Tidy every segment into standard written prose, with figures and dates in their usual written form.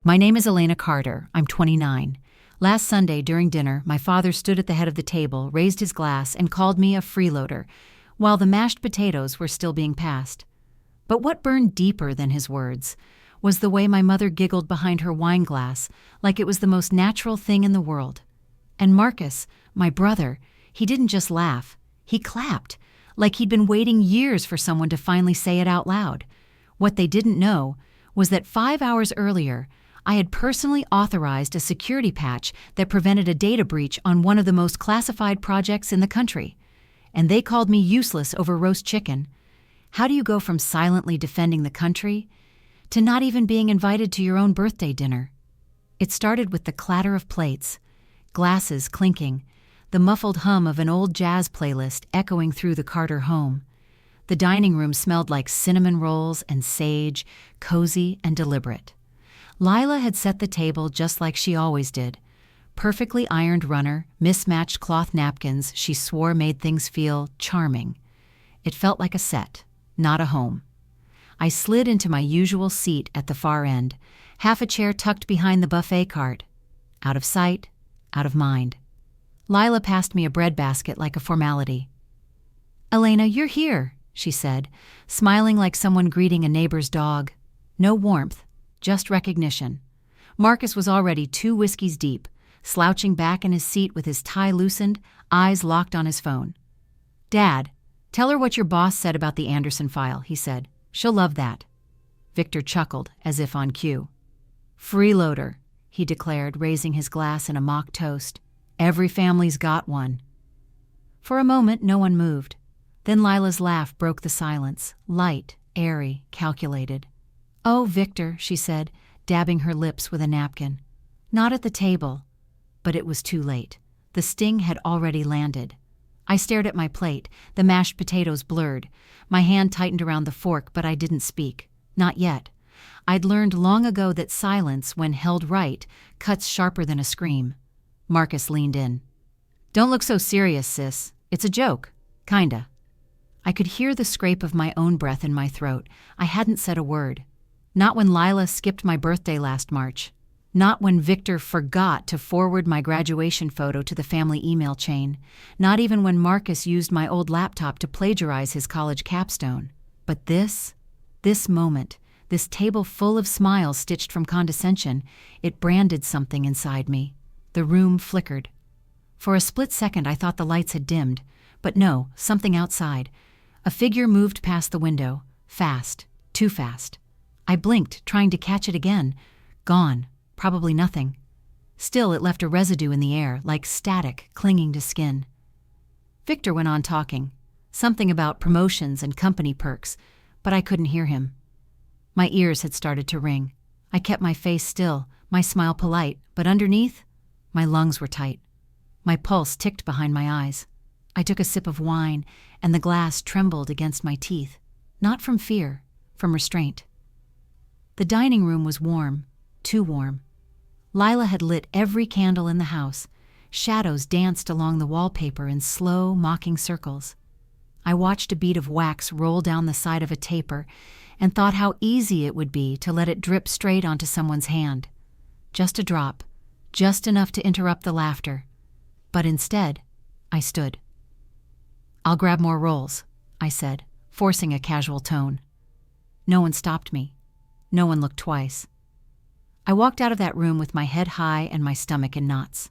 My name is Elena Carter. I'm 29. Last Sunday during dinner, my father stood at the head of the table, raised his glass, and called me a freeloader, while the mashed potatoes were still being passed. But what burned deeper than his words was the way my mother giggled behind her wine glass like it was the most natural thing in the world. And Marcus, my brother, he didn't just laugh. He clapped, like he'd been waiting years for someone to finally say it out loud. What they didn't know was that 5 hours earlier, I had personally authorized a security patch that prevented a data breach on one of the most classified projects in the country. And they called me useless over roast chicken. How do you go from silently defending the country to not even being invited to your own birthday dinner? It started with the clatter of plates, glasses clinking, the muffled hum of an old jazz playlist echoing through the Carter home. The dining room smelled like cinnamon rolls and sage, cozy and deliberate. Lila had set the table just like she always did. Perfectly ironed runner, mismatched cloth napkins she swore made things feel charming. It felt like a set, not a home. I slid into my usual seat at the far end, half a chair tucked behind the buffet cart. Out of sight, out of mind. Lila passed me a bread basket like a formality. "Elena, you're here," she said, smiling like someone greeting a neighbor's dog. No warmth, just recognition. Marcus was already 2 whiskeys deep, slouching back in his seat with his tie loosened, eyes locked on his phone. "Dad, tell her what your boss said about the Anderson file," he said. "She'll love that." Victor chuckled, as if on cue. "Freeloader," he declared, raising his glass in a mock toast. "Every family's got one." For a moment, no one moved. Then Lila's laugh broke the silence, light, airy, calculated. "Oh, Victor," she said, dabbing her lips with a napkin. Not at the table. But it was too late. The sting had already landed. I stared at my plate, the mashed potatoes blurred. My hand tightened around the fork, but I didn't speak. Not yet. I'd learned long ago that silence, when held right, cuts sharper than a scream. Marcus leaned in. "Don't look so serious, sis. It's a joke. Kinda." I could hear the scrape of my own breath in my throat. I hadn't said a word. Not when Lila skipped my birthday last March. Not when Victor forgot to forward my graduation photo to the family email chain. Not even when Marcus used my old laptop to plagiarize his college capstone. But this moment, this table full of smiles stitched from condescension, it branded something inside me. The room flickered. For a split second I thought the lights had dimmed. But no, something outside. A figure moved past the window. Fast. Too fast. I blinked, trying to catch it again. Gone. Probably nothing. Still, it left a residue in the air, like static clinging to skin. Victor went on talking. Something about promotions and company perks, but I couldn't hear him. My ears had started to ring. I kept my face still, my smile polite, but underneath, my lungs were tight. My pulse ticked behind my eyes. I took a sip of wine, and the glass trembled against my teeth. Not from fear, from restraint. The dining room was warm, too warm. Lila had lit every candle in the house. Shadows danced along the wallpaper in slow, mocking circles. I watched a bead of wax roll down the side of a taper and thought how easy it would be to let it drip straight onto someone's hand. Just a drop, just enough to interrupt the laughter. But instead, I stood. "I'll grab more rolls," I said, forcing a casual tone. No one stopped me. No one looked twice. I walked out of that room with my head high and my stomach in knots.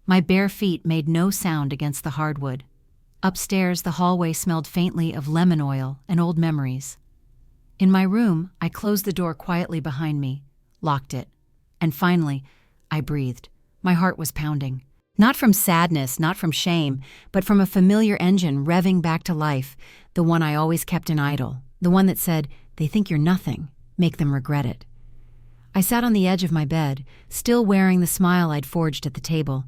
My bare feet made no sound against the hardwood. Upstairs, the hallway smelled faintly of lemon oil and old memories. In my room, I closed the door quietly behind me, locked it, and finally, I breathed. My heart was pounding. Not from sadness, not from shame, but from a familiar engine revving back to life, the one I always kept in idle, the one that said, "They think you're nothing. Make them regret it." I sat on the edge of my bed, still wearing the smile I'd forged at the table.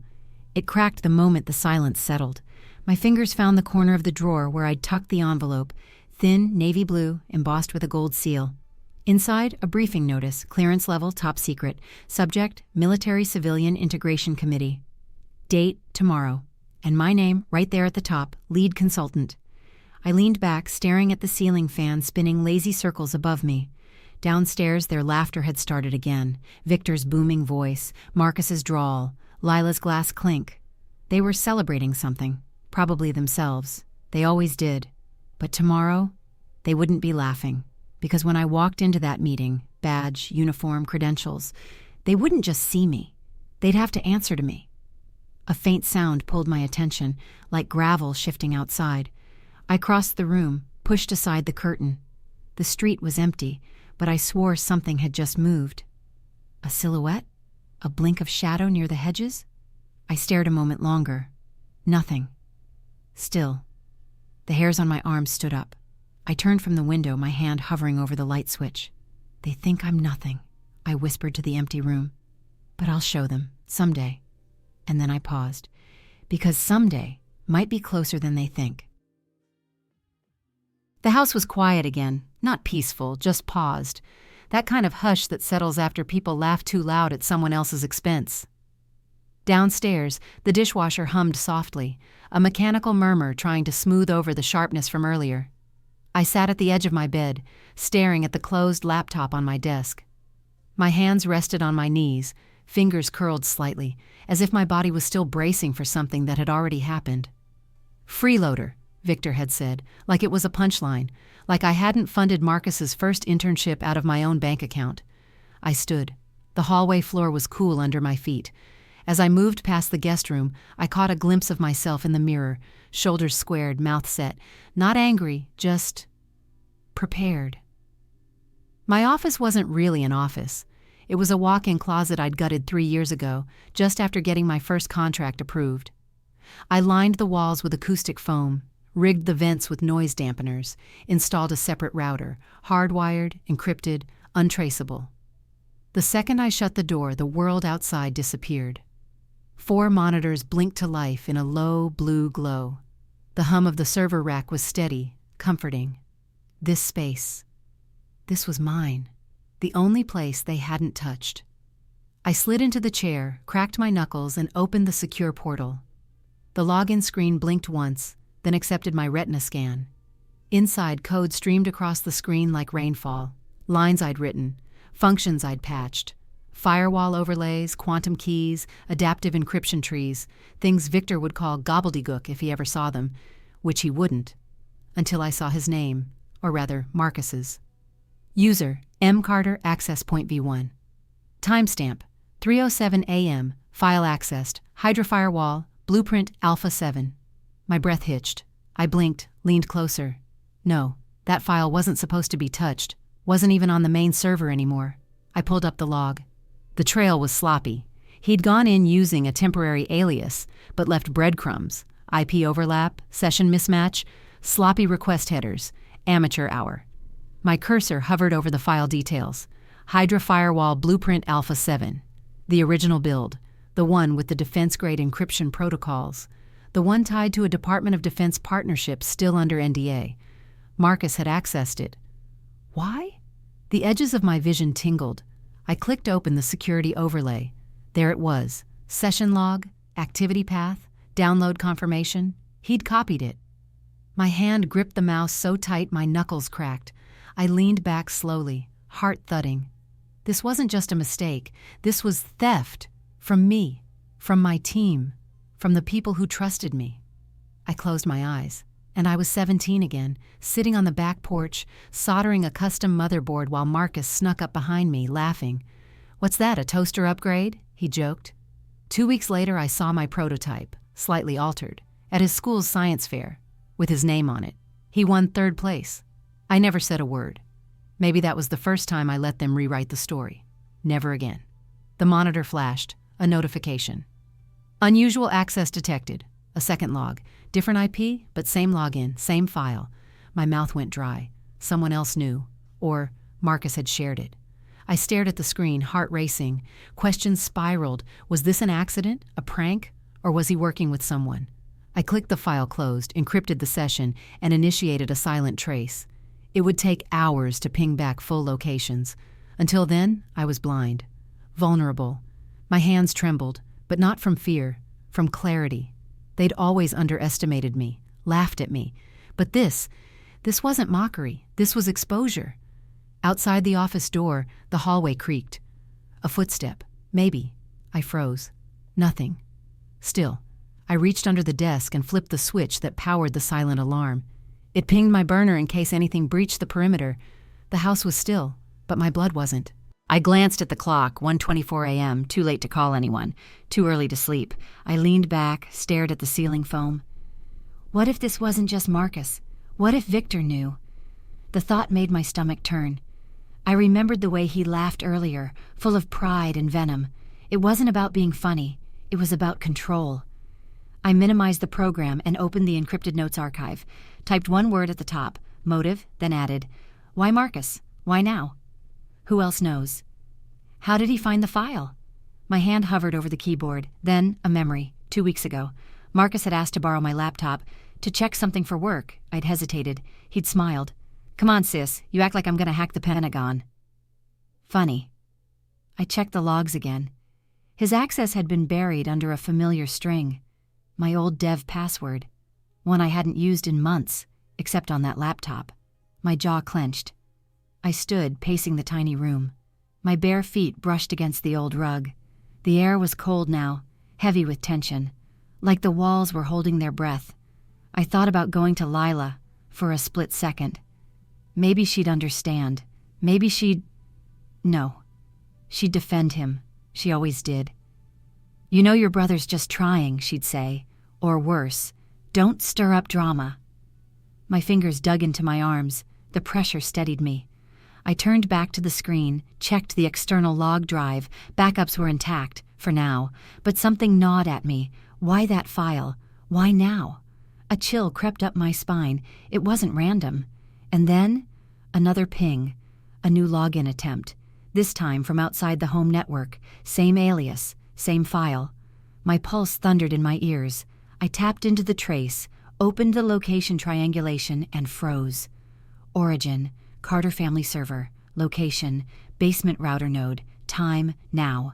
It cracked the moment the silence settled. My fingers found the corner of the drawer where I'd tucked the envelope, thin, navy blue, embossed with a gold seal. Inside, a briefing notice, clearance level, top secret, subject, Military-Civilian Integration Committee. Date, tomorrow. And my name, right there at the top, lead consultant. I leaned back, staring at the ceiling fan spinning lazy circles above me. Downstairs, their laughter had started again. Victor's booming voice, Marcus's drawl, Lila's glass clink. They were celebrating something, probably themselves. They always did. But tomorrow, they wouldn't be laughing, because when I walked into that meeting, badge, uniform, credentials, they wouldn't just see me. They'd have to answer to me. A faint sound pulled my attention, like gravel shifting outside. I crossed the room, pushed aside the curtain. The street was empty, but I swore something had just moved. A silhouette? A blink of shadow near the hedges? I stared a moment longer. Nothing. Still. The hairs on my arms stood up. I turned from the window, my hand hovering over the light switch. They think I'm nothing, I whispered to the empty room. But I'll show them, someday. And then I paused, because someday might be closer than they think. The house was quiet again, not peaceful, just paused. That kind of hush that settles after people laugh too loud at someone else's expense. Downstairs, the dishwasher hummed softly, a mechanical murmur trying to smooth over the sharpness from earlier. I sat at the edge of my bed, staring at the closed laptop on my desk. My hands rested on my knees, fingers curled slightly, as if my body was still bracing for something that had already happened. Freeloader, Victor had said, like it was a punchline, like I hadn't funded Marcus's first internship out of my own bank account. I stood. The hallway floor was cool under my feet. As I moved past the guest room, I caught a glimpse of myself in the mirror, shoulders squared, mouth set, not angry, just prepared. My office wasn't really an office. It was a walk-in closet I'd gutted 3 years ago, just after getting my first contract approved. I lined the walls with acoustic foam, rigged the vents with noise dampeners, installed a separate router, hardwired, encrypted, untraceable. The second I shut the door, the world outside disappeared. 4 monitors blinked to life in a low blue glow. The hum of the server rack was steady, comforting. This space. This was mine. The only place they hadn't touched. I slid into the chair, cracked my knuckles, and opened the secure portal. The login screen blinked once, then accepted my retina scan. Inside, code streamed across the screen like rainfall. Lines I'd written, functions I'd patched, firewall overlays, quantum keys, adaptive encryption trees, things Victor would call gobbledygook if he ever saw them, which he wouldn't, until I saw his name, or rather, Marcus's. User, M. Carter, access point V1. Timestamp, 3:07 a.m., file accessed, Hydra firewall, blueprint Alpha 7. My breath hitched. I blinked, leaned closer. No, that file wasn't supposed to be touched, wasn't even on the main server anymore. I pulled up the log. The trail was sloppy. He'd gone in using a temporary alias, but left breadcrumbs, IP overlap, session mismatch, sloppy request headers, amateur hour. My cursor hovered over the file details. Hydra Firewall Blueprint Alpha 7. The original build. The one with the defense-grade encryption protocols. The one tied to a Department of Defense partnership still under NDA. Marcus had accessed it. Why? The edges of my vision tingled. I clicked open the security overlay. There it was. Session log, activity path, download confirmation. He'd copied it. My hand gripped the mouse so tight my knuckles cracked. I leaned back slowly, heart thudding. This wasn't just a mistake. This was theft. From me. From my team. From the people who trusted me. I closed my eyes, and I was 17 again, sitting on the back porch, soldering a custom motherboard while Marcus snuck up behind me, laughing. "What's that, a toaster upgrade?" he joked. 2 weeks later, I saw my prototype, slightly altered, at his school's science fair, with his name on it. He won 3rd place. I never said a word. Maybe that was the first time I let them rewrite the story. Never again. The monitor flashed, a notification. Unusual access detected. A second log. Different IP, but same login, same file. My mouth went dry. Someone else knew. Or Marcus had shared it. I stared at the screen, heart racing. Questions spiraled. Was this an accident, a prank, or was he working with someone? I clicked the file closed, encrypted the session, and initiated a silent trace. It would take hours to ping back full locations. Until then, I was blind. Vulnerable. My hands trembled, but not from fear, from clarity. They'd always underestimated me, laughed at me. But this wasn't mockery. This was exposure. Outside the office door, the hallway creaked. A footstep. Maybe. I froze. Nothing. Still, I reached under the desk and flipped the switch that powered the silent alarm. It pinged my burner in case anything breached the perimeter. The house was still, but my blood wasn't. I glanced at the clock, 1:24 a.m., too late to call anyone, too early to sleep. I leaned back, stared at the ceiling foam. What if this wasn't just Marcus? What if Victor knew? The thought made my stomach turn. I remembered the way he laughed earlier, full of pride and venom. It wasn't about being funny. It was about control. I minimized the program and opened the encrypted notes archive, typed one word at the top, motive, then added, "Why Marcus? Why now? Who else knows?" How did he find the file? My hand hovered over the keyboard, then a memory, 2 weeks ago. Marcus had asked to borrow my laptop to check something for work. I'd hesitated. He'd smiled. "Come on, sis, you act like I'm gonna hack the Pentagon." Funny. I checked the logs again. His access had been buried under a familiar string. My old dev password. One I hadn't used in months, except on that laptop. My jaw clenched. I stood, pacing the tiny room. My bare feet brushed against the old rug. The air was cold now, heavy with tension, like the walls were holding their breath. I thought about going to Lila for a split second. Maybe she'd understand. Maybe she'd... No. She'd defend him. She always did. "You know your brother's just trying," she'd say. Or worse, "Don't stir up drama." My fingers dug into my arms. The pressure steadied me. I turned back to the screen, checked the external log drive. Backups were intact, for now, but something gnawed at me. Why that file? Why now? A chill crept up my spine. It wasn't random. And then, another ping. A new login attempt. This time from outside the home network. Same alias, same file. My pulse thundered in my ears. I tapped into the trace, opened the location triangulation, and froze. Origin, Carter family server. Location, basement router node. Time, now.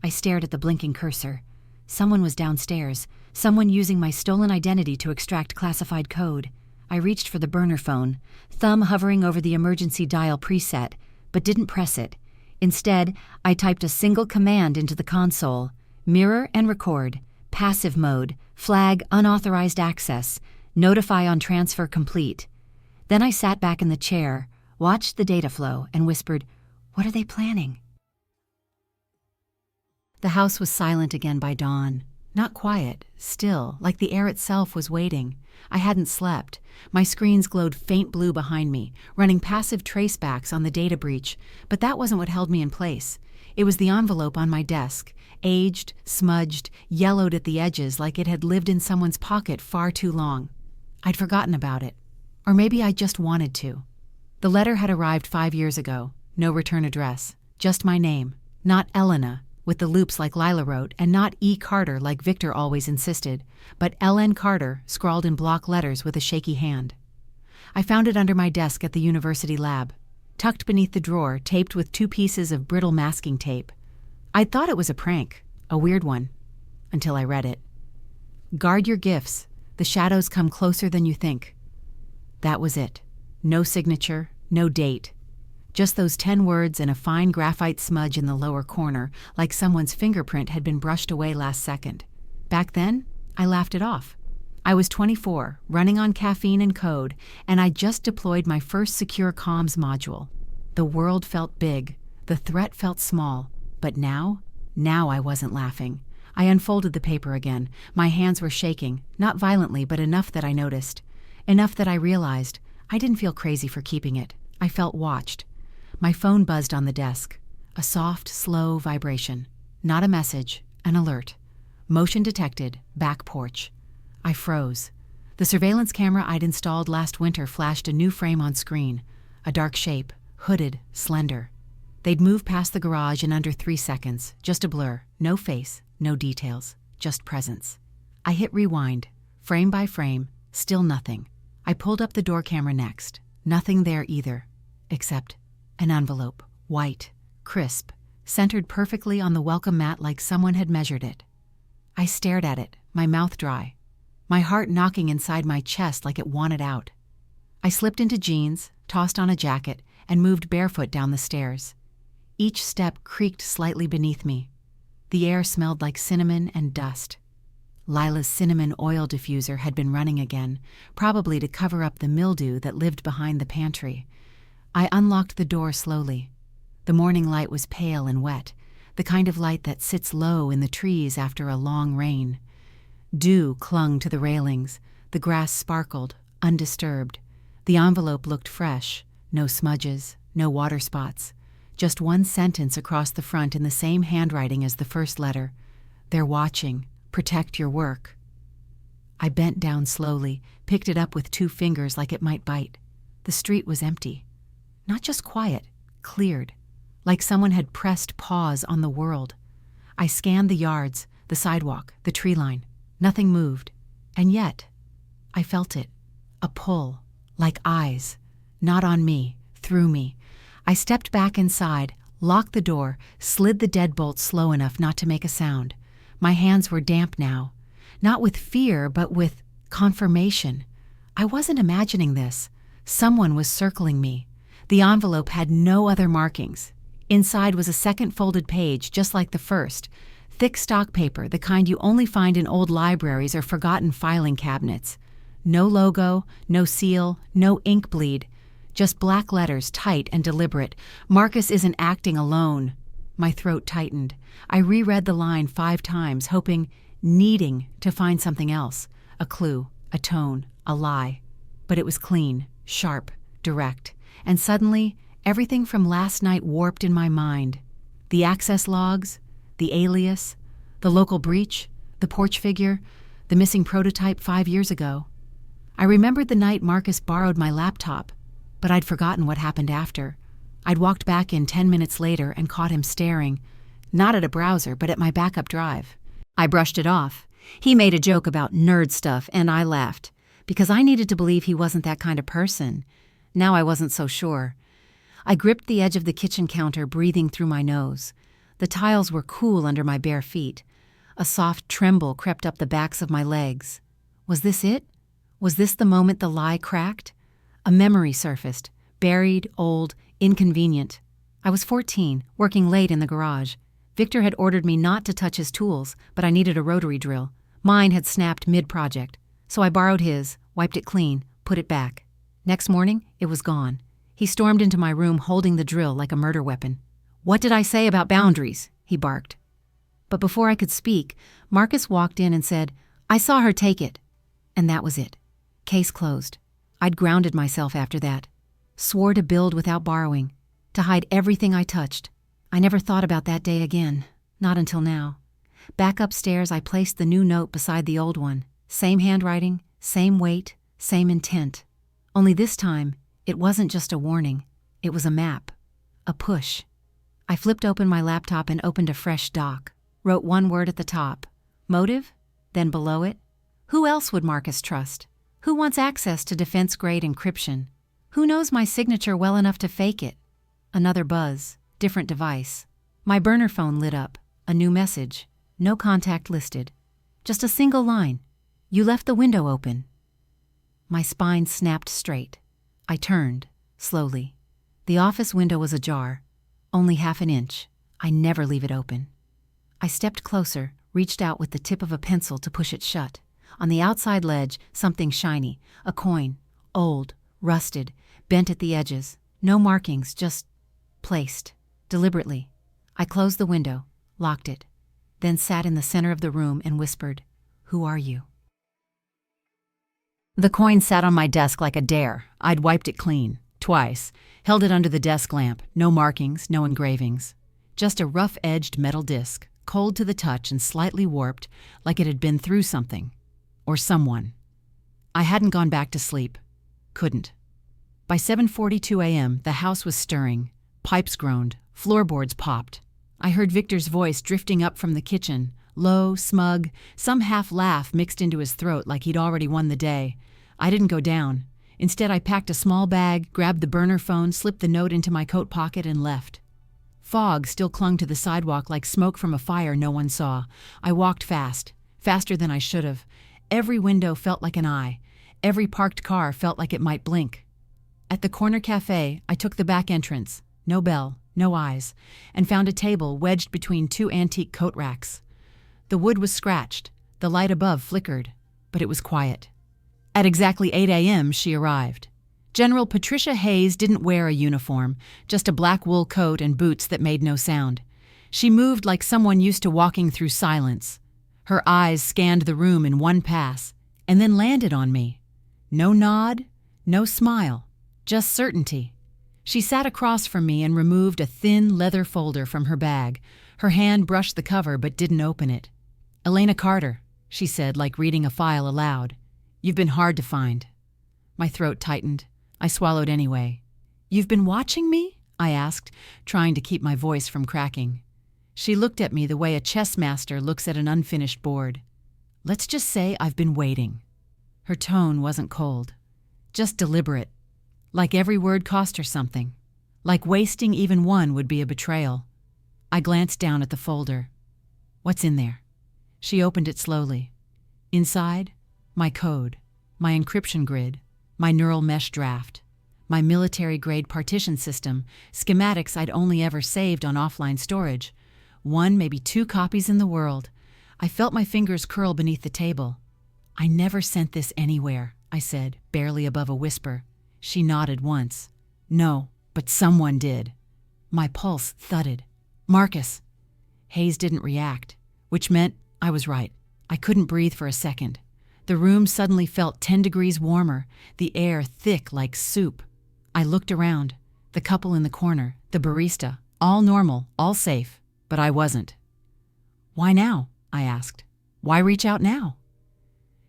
I stared at the blinking cursor. Someone was downstairs. Someone using my stolen identity to extract classified code. I reached for the burner phone, thumb hovering over the emergency dial preset, but didn't press it. Instead, I typed a single command into the console. Mirror and record. Passive mode. Flag unauthorized access. Notify on transfer complete. Then I sat back in the chair, watched the data flow, and whispered, "What are they planning?" The house was silent again by dawn. Not quiet, still, like the air itself was waiting. I hadn't slept. My screens glowed faint blue behind me, running passive tracebacks on the data breach, but that wasn't what held me in place. It was the envelope on my desk, aged, smudged, yellowed at the edges like it had lived in someone's pocket far too long. I'd forgotten about it. Or maybe I just wanted to. The letter had arrived 5 years ago. No return address. Just my name. Not Elena, with the loops like Lila wrote, and not E. Carter like Victor always insisted, but L.N. Carter, scrawled in block letters with a shaky hand. I found it under my desk at the university lab, tucked beneath the drawer, taped with 2 pieces of brittle masking tape. I'd thought it was a prank, a weird one, until I read it. "Guard your gifts. The shadows come closer than you think." That was it. No signature, no date. Just those 10 words and a fine graphite smudge in the lower corner, like someone's fingerprint had been brushed away last second. Back then, I laughed it off. I was 24, running on caffeine and code, and I just deployed my first secure comms module. The world felt big. The threat felt small. But now I wasn't laughing. I unfolded the paper again. My hands were shaking, not violently, but enough that I noticed. Enough that I realized I didn't feel crazy for keeping it. I felt watched. My phone buzzed on the desk. A soft, slow vibration. Not a message, an alert. Motion detected, back porch. I froze. The surveillance camera I'd installed last winter flashed a new frame on screen. A dark shape, hooded, slender. They'd moved past the garage in under 3 seconds. Just a blur. No face, no details. Just presence. I hit rewind. Frame by frame, still nothing. I pulled up the door camera next. Nothing there either. Except an envelope, white, crisp, centered perfectly on the welcome mat like someone had measured it. I stared at it, my mouth dry, my heart knocking inside my chest like it wanted out. I slipped into jeans, tossed on a jacket, and moved barefoot down the stairs. Each step creaked slightly beneath me. The air smelled like cinnamon and dust. Lila's cinnamon oil diffuser had been running again, probably to cover up the mildew that lived behind the pantry. I unlocked the door slowly. The morning light was pale and wet, the kind of light that sits low in the trees after a long rain. Dew clung to the railings. The grass sparkled, undisturbed. The envelope looked fresh, no smudges, no water spots. Just one sentence across the front in the same handwriting as the first letter. "They're watching. Protect your work." I bent down slowly, picked it up with 2 fingers like it might bite. The street was empty. Not just quiet, cleared, like someone had pressed pause on the world. I scanned the yards, the sidewalk, the tree line. Nothing moved. And yet, I felt it. A pull, like eyes. Not on me, through me. I stepped back inside, locked the door, slid the deadbolt slow enough not to make a sound. My hands were damp now. Not with fear, but with confirmation. I wasn't imagining this. Someone was circling me. The envelope had no other markings. Inside was a second folded page, just like the first. Thick stock paper, the kind you only find in old libraries or forgotten filing cabinets. No logo, no seal, no ink bleed. Just black letters, tight and deliberate. "Marcus isn't acting alone." My throat tightened. I reread the line 5 times, hoping, needing to find something else. A clue, a tone, a lie. But it was clean, sharp, direct. And suddenly, everything from last night warped in my mind. The access logs, the alias, the local breach, the porch figure, the missing prototype 5 years ago. I remembered the night Marcus borrowed my laptop, but I'd forgotten what happened after. I'd walked back in 10 minutes later and caught him staring, not at a browser, but at my backup drive. I brushed it off. He made a joke about nerd stuff, and I laughed, because I needed to believe he wasn't that kind of person. Now I wasn't so sure. I gripped the edge of the kitchen counter, breathing through my nose. The tiles were cool under my bare feet. A soft tremble crept up the backs of my legs. Was this it? Was this the moment the lie cracked? A memory surfaced, buried, old, inconvenient. I was 14, working late in the garage. Victor had ordered me not to touch his tools, but I needed a rotary drill. Mine had snapped mid-project, so I borrowed his, wiped it clean, put it back. Next morning, it was gone. He stormed into my room holding the drill like a murder weapon. "What did I say about boundaries?" he barked. But before I could speak, Marcus walked in and said, "I saw her take it." And that was it. Case closed. I'd grounded myself after that. Swore to build without borrowing, to hide everything I touched. I never thought about that day again, not until now. Back upstairs, I placed the new note beside the old one. Same handwriting, same weight, same intent. Only this time, it wasn't just a warning. It was a map. A push. I flipped open my laptop and opened a fresh doc. Wrote one word at the top. Motive? Then below it, who else would Marcus trust? Who wants access to defense-grade encryption? Who knows my signature well enough to fake it? Another buzz. Different device. My burner phone lit up. A new message. No contact listed. Just a single line. "You left the window open." My spine snapped straight. I turned, slowly. The office window was ajar. Only half an inch. I never leave it open. I stepped closer, reached out with the tip of a pencil to push it shut. On the outside ledge, something shiny. A coin. Old. Rusted. Bent at the edges. No markings, just placed. Deliberately. I closed the window, locked it, then sat in the center of the room and whispered, "Who are you?" The coin sat on my desk like a dare. I'd wiped it clean, twice, held it under the desk lamp, no markings, no engravings. Just a rough-edged metal disc, cold to the touch and slightly warped, like it had been through something. Or someone. I hadn't gone back to sleep. Couldn't. By 7:42 a.m., the house was stirring. Pipes groaned. Floorboards popped. I heard Victor's voice drifting up from the kitchen, low, smug, some half laugh mixed into his throat like he'd already won the day. I didn't go down. Instead, I packed a small bag, grabbed the burner phone, slipped the note into my coat pocket, and left. Fog still clung to the sidewalk like smoke from a fire no one saw. I walked fast, faster than I should have. Every window felt like an eye. Every parked car felt like it might blink. At the corner cafe, I took the back entrance, no bell, no eyes, and found a table wedged between two antique coat racks. The wood was scratched, the light above flickered, but it was quiet. At exactly 8 a.m., she arrived. General Patricia Hayes didn't wear a uniform, just a black wool coat and boots that made no sound. She moved like someone used to walking through silence. Her eyes scanned the room in one pass, and then landed on me. No nod, no smile, just certainty. She sat across from me and removed a thin leather folder from her bag. Her hand brushed the cover but didn't open it. "Elena Carter," she said, like reading a file aloud. "You've been hard to find." My throat tightened. I swallowed anyway. "You've been watching me?" I asked, trying to keep my voice from cracking. She looked at me the way a chess master looks at an unfinished board. "Let's just say I've been waiting." Her tone wasn't cold, just deliberate, like every word cost her something, like wasting even one would be a betrayal. I glanced down at the folder. "What's in there?" She opened it slowly. Inside, my code, my encryption grid, my neural mesh draft, my military-grade partition system, schematics I'd only ever saved on offline storage. One, maybe two copies in the world. I felt my fingers curl beneath the table. "I never sent this anywhere," I said, barely above a whisper. She nodded once. "No, but someone did." My pulse thudded. "Marcus." Hayes didn't react, which meant I was right. I couldn't breathe for a second. The room suddenly felt 10 degrees warmer, the air thick like soup. I looked around. The couple in the corner, the barista, all normal, all safe, but I wasn't. "Why now?" I asked. "Why reach out now?"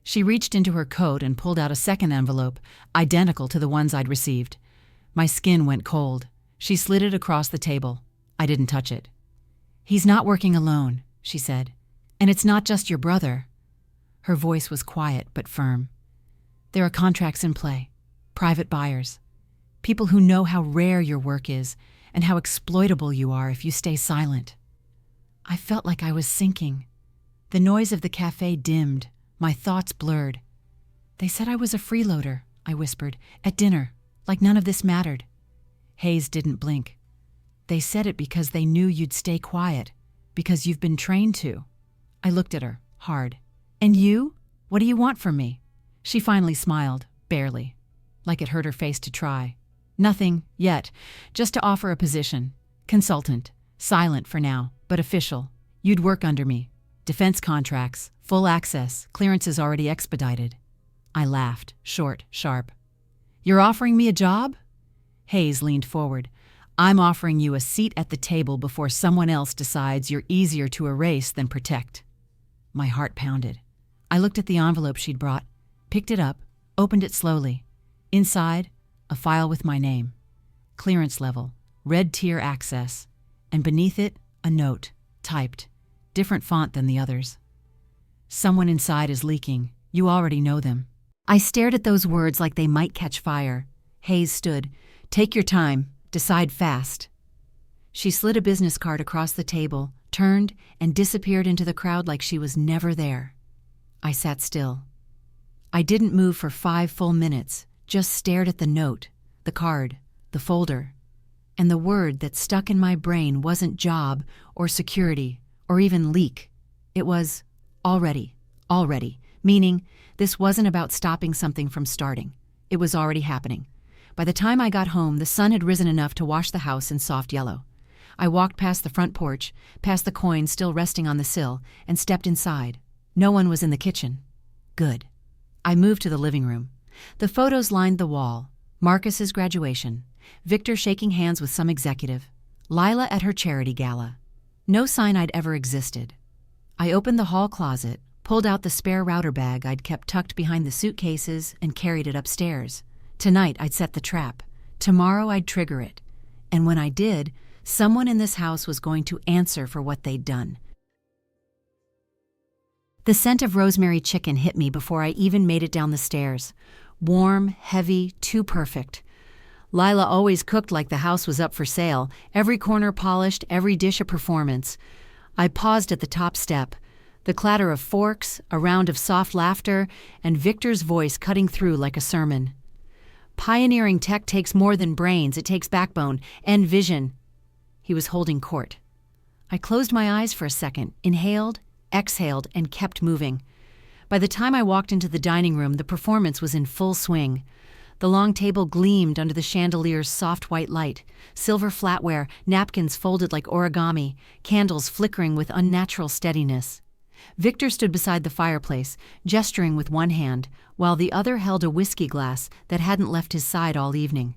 She reached into her coat and pulled out a second envelope, identical to the ones I'd received. My skin went cold. She slid it across the table. I didn't touch it. "He's not working alone," she said. "And it's not just your brother." Her voice was quiet but firm. "There are contracts in play, private buyers, people who know how rare your work is and how exploitable you are if you stay silent." I felt like I was sinking. The noise of the cafe dimmed, my thoughts blurred. "They said I was a freeloader," I whispered, "at dinner, like none of this mattered." Hayes didn't blink. "They said it because they knew you'd stay quiet, because you've been trained to." I looked at her, hard. "And you? What do you want from me?" She finally smiled, barely, like it hurt her face to try. "Nothing, yet, just to offer a position. Consultant, silent for now, but official. You'd work under me. Defense contracts, full access, clearances already expedited." I laughed, short, sharp. "You're offering me a job?" Hayes leaned forward. "I'm offering you a seat at the table before someone else decides you're easier to erase than protect." My heart pounded. I looked at the envelope she'd brought, picked it up, opened it slowly. Inside, a file with my name. Clearance level, red tier access, and beneath it, a note, typed, different font than the others. "Someone inside is leaking. You already know them." I stared at those words like they might catch fire. Hayes stood. "Take your time. Decide fast." She slid a business card across the table, turned, and disappeared into the crowd like she was never there. I sat still. I didn't move for 5 full minutes, just stared at the note, the card, the folder. And the word that stuck in my brain wasn't job or security or even leak. It was already, meaning this wasn't about stopping something from starting. It was already happening. By the time I got home, the sun had risen enough to wash the house in soft yellow. I walked past the front porch, past the coin still resting on the sill, and stepped inside. No one was in the kitchen. Good. I moved to the living room. The photos lined the wall. Marcus's graduation, Victor shaking hands with some executive, Lila at her charity gala. No sign I'd ever existed. I opened the hall closet, pulled out the spare router bag I'd kept tucked behind the suitcases, and carried it upstairs. Tonight I'd set the trap. Tomorrow I'd trigger it. And when I did, someone in this house was going to answer for what they'd done. The scent of rosemary chicken hit me before I even made it down the stairs. Warm, heavy, too perfect. Lila always cooked like the house was up for sale, every corner polished, every dish a performance. I paused at the top step. The clatter of forks, a round of soft laughter, and Victor's voice cutting through like a sermon. Pioneering tech takes more than brains, it takes backbone and vision. He was holding court. I closed my eyes for a second, inhaled, exhaled, and kept moving. By the time I walked into the dining room, the performance was in full swing. The long table gleamed under the chandelier's soft white light, silver flatware, napkins folded like origami, candles flickering with unnatural steadiness. Victor stood beside the fireplace, gesturing with one hand, while the other held a whiskey glass that hadn't left his side all evening.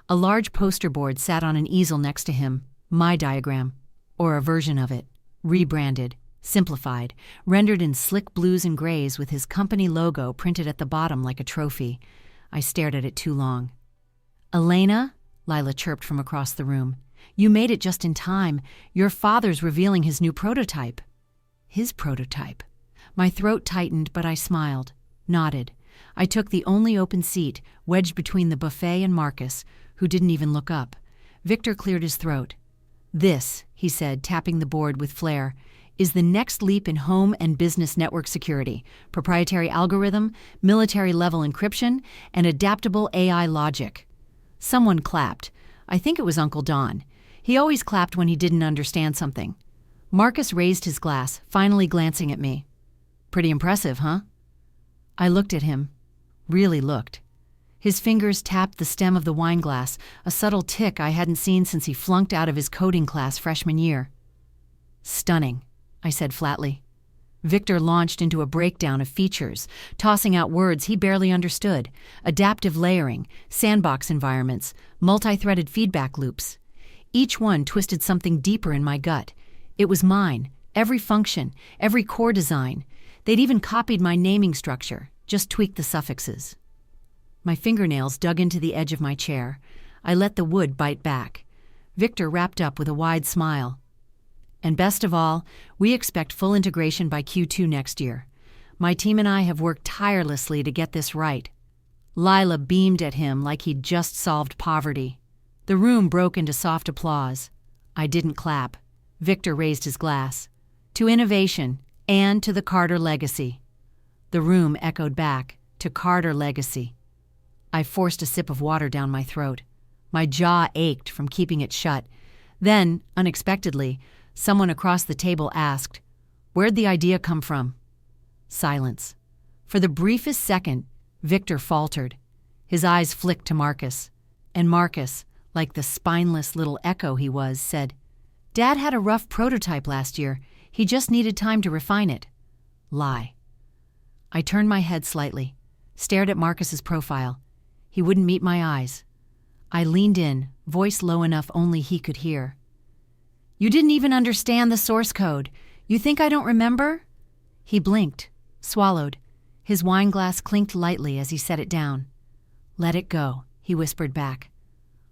A large poster board sat on an easel next to him, my diagram, or a version of it, rebranded, simplified, rendered in slick blues and grays with his company logo printed at the bottom like a trophy. I stared at it too long. "Elena," Lila chirped from across the room, "you made it just in time. Your father's revealing his new prototype." His prototype. My throat tightened, but I smiled, nodded. I took the only open seat, wedged between the buffet and Marcus, who didn't even look up. Victor cleared his throat. "This," he said, tapping the board with flair, "is the next leap in home and business network security, proprietary algorithm, military-level encryption, and adaptable AI logic." Someone clapped. I think it was Uncle Don. He always clapped when he didn't understand something. Marcus raised his glass, finally glancing at me. "Pretty impressive, huh?" I looked at him. Really looked. His fingers tapped the stem of the wine glass, a subtle tick I hadn't seen since he flunked out of his coding class freshman year. "Stunning," I said flatly. Victor launched into a breakdown of features, tossing out words he barely understood: adaptive layering, sandbox environments, multi-threaded feedback loops. Each one twisted something deeper in my gut. It was mine, every function, every core design. They'd even copied my naming structure, just tweaked the suffixes. My fingernails dug into the edge of my chair. I let the wood bite back. Victor wrapped up with a wide smile. "And best of all, we expect full integration by Q2 next year. My team and I have worked tirelessly to get this right." Lila beamed at him like he'd just solved poverty. The room broke into soft applause. I didn't clap. Victor raised his glass. "To innovation, and to the Carter legacy." The room echoed back, "To Carter legacy." I forced a sip of water down my throat. My jaw ached from keeping it shut. Then, unexpectedly, someone across the table asked, "Where'd the idea come from?" Silence. For the briefest second, Victor faltered. His eyes flicked to Marcus. And Marcus, like the spineless little echo he was, said, "Dad had a rough prototype last year. He just needed time to refine it." Lie. I turned my head slightly, stared at Marcus's profile. He wouldn't meet my eyes. I leaned in, voice low enough only he could hear. "You didn't even understand the source code. You think I don't remember?" He blinked, swallowed. His wine glass clinked lightly as he set it down. "Let it go," he whispered back.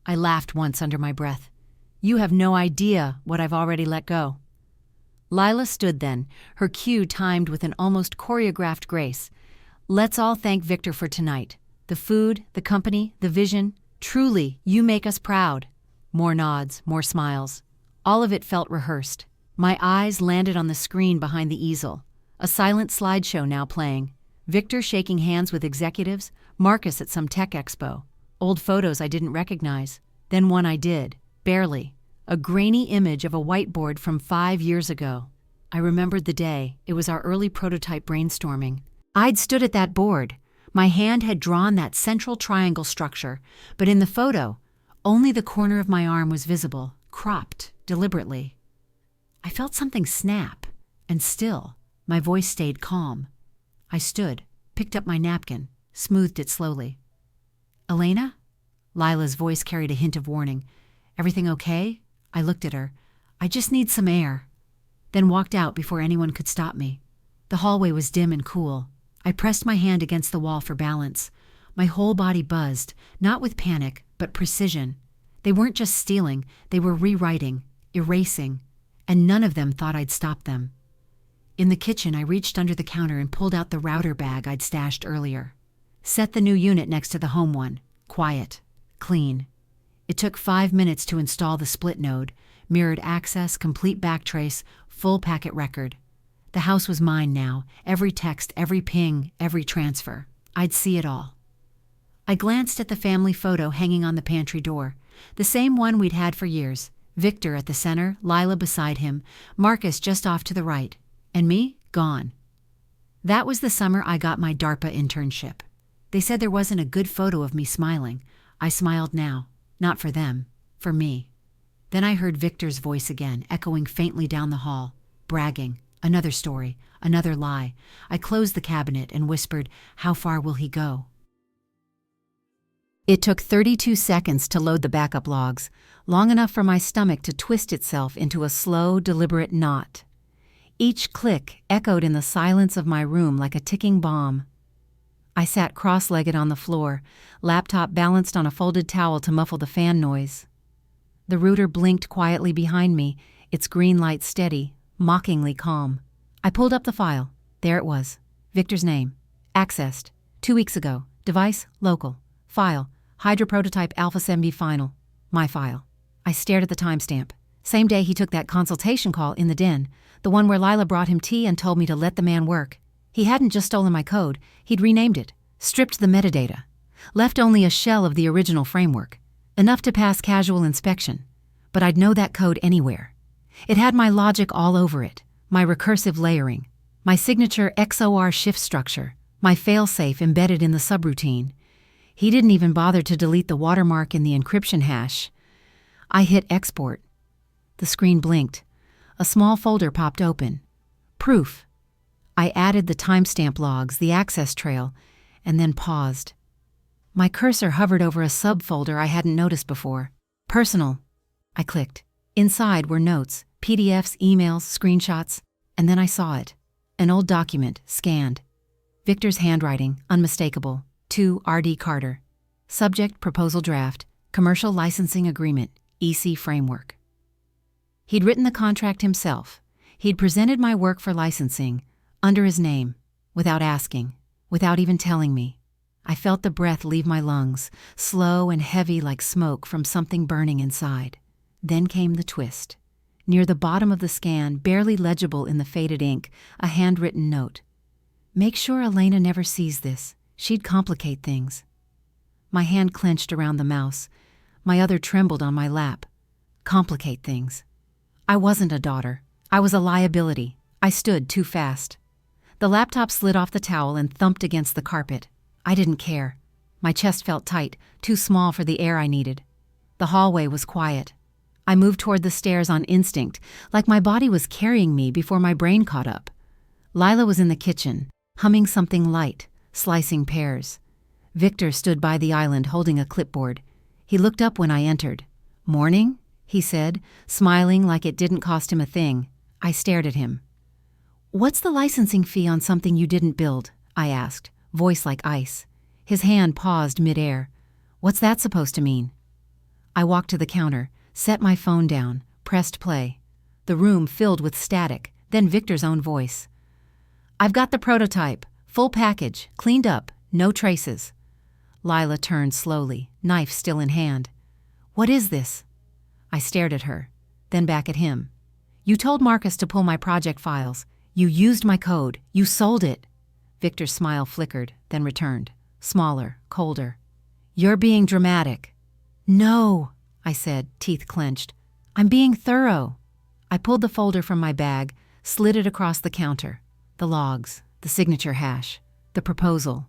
I laughed once under my breath. "You have no idea what I've already let go." Lila stood then, her cue timed with an almost choreographed grace. "Let's all thank Victor for tonight. The food, the company, the vision. Truly, you make us proud." More nods, more smiles. All of it felt rehearsed. My eyes landed on the screen behind the easel. A silent slideshow now playing. Victor shaking hands with executives, Marcus at some tech expo. Old photos I didn't recognize. Then one I did, barely. A grainy image of a whiteboard from 5 years ago. I remembered the day. It was our early prototype brainstorming. I'd stood at that board. My hand had drawn that central triangle structure, but in the photo, only the corner of my arm was visible, cropped, deliberately. I felt something snap, and still, my voice stayed calm. I stood, picked up my napkin, smoothed it slowly. "Elena?" Lila's voice carried a hint of warning. "Everything okay?" I looked at her. "I just need some air." Then walked out before anyone could stop me. The hallway was dim and cool. I pressed my hand against the wall for balance. My whole body buzzed, not with panic, but precision. They weren't just stealing, they were rewriting, erasing, and none of them thought I'd stop them. In the kitchen, I reached under the counter and pulled out the router bag I'd stashed earlier. Set the new unit next to the home one. Quiet. Clean. It took 5 minutes to install the split node, mirrored access, complete backtrace, full packet record. The house was mine now, every text, every ping, every transfer. I'd see it all. I glanced at the family photo hanging on the pantry door, the same one we'd had for years. Victor at the center, Lila beside him, Marcus just off to the right, and me, gone. That was the summer I got my DARPA internship. They said there wasn't a good photo of me smiling. I smiled now, not for them, for me. Then I heard Victor's voice again, echoing faintly down the hall, bragging, another story, another lie. I closed the cabinet and whispered, "How far will he go?" It took 32 seconds to load the backup logs, long enough for my stomach to twist itself into a slow, deliberate knot. Each click echoed in the silence of my room like a ticking bomb. I sat cross-legged on the floor, laptop balanced on a folded towel to muffle the fan noise. The router blinked quietly behind me, its green light steady, mockingly calm. I pulled up the file. There it was. Victor's name. Accessed. 2 weeks ago. Device, local. File. Hydra prototype Alpha SMB final. My file. I stared at the timestamp. Same day he took that consultation call in the den, the one where Lila brought him tea and told me to let the man work. He hadn't just stolen my code, he'd renamed it, stripped the metadata, left only a shell of the original framework, enough to pass casual inspection. But I'd know that code anywhere. It had my logic all over it, my recursive layering, my signature XOR shift structure, my failsafe embedded in the subroutine. He didn't even bother to delete the watermark in the encryption hash. I hit export. The screen blinked. A small folder popped open. Proof. I added the timestamp logs, the access trail, and then paused. My cursor hovered over a subfolder I hadn't noticed before. Personal. I clicked. Inside were notes, PDFs, emails, screenshots, and then I saw it. An old document, scanned. Victor's handwriting, unmistakable. To R.D. Carter. Subject, proposal draft, commercial licensing agreement, EC framework. He'd written the contract himself. He'd presented my work for licensing, under his name, without asking, without even telling me. I felt the breath leave my lungs, slow and heavy like smoke from something burning inside. Then came the twist. Near the bottom of the scan, barely legible in the faded ink, a handwritten note. Make sure Elena never sees this. She'd complicate things. My hand clenched around the mouse. My other trembled on my lap. Complicate things. I wasn't a daughter. I was a liability. I stood too fast. The laptop slid off the towel and thumped against the carpet. I didn't care. My chest felt tight, too small for the air I needed. The hallway was quiet. I moved toward the stairs on instinct, like my body was carrying me before my brain caught up. Lila was in the kitchen, humming something light, slicing pears. Victor stood by the island holding a clipboard. He looked up when I entered. "Morning?" he said, smiling like it didn't cost him a thing. I stared at him. "What's the licensing fee on something you didn't build?" I asked, voice like ice. His hand paused midair. "What's that supposed to mean?" I walked to the counter, set my phone down, pressed play. The room filled with static, then Victor's own voice. "I've got the prototype. Full package, cleaned up, no traces." Lila turned slowly, knife still in hand. "What is this?" I stared at her, then back at him. "You told Marcus to pull my project files. You used my code. You sold it." Victor's smile flickered, then returned, smaller, colder. "You're being dramatic." "No," I said, teeth clenched. "I'm being thorough." I pulled the folder from my bag, slid it across the counter. The logs. The signature hash, the proposal.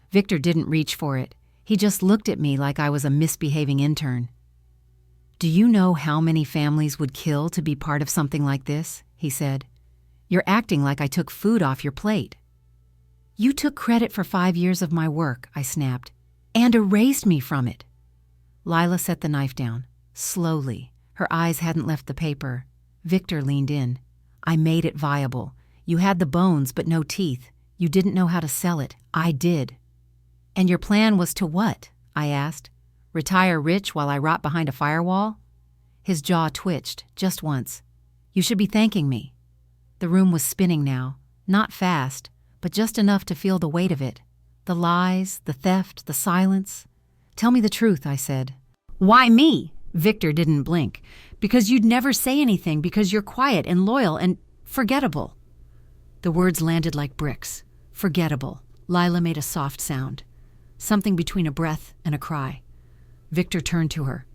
Victor didn't reach for it. He just looked at me like I was a misbehaving intern. "Do you know how many families would kill to be part of something like this?" he said. "You're acting like I took food off your plate." "You took credit for 5 years of my work," I snapped, "and erased me from it." Lila set the knife down, slowly. Her eyes hadn't left the paper. Victor leaned in. "I made it viable. You had the bones, but no teeth. You didn't know how to sell it. I did." "And your plan was to what?" I asked. "Retire rich while I rot behind a firewall?" His jaw twitched, just once. "You should be thanking me." The room was spinning now, not fast, but just enough to feel the weight of it. The lies, the theft, the silence. "Tell me the truth," I said. "Why me?" Victor didn't blink. "Because you'd never say anything, because you're quiet and loyal and forgettable." The words landed like bricks. Forgettable. Lila made a soft sound. something between a breath and a cry. Victor turned to her.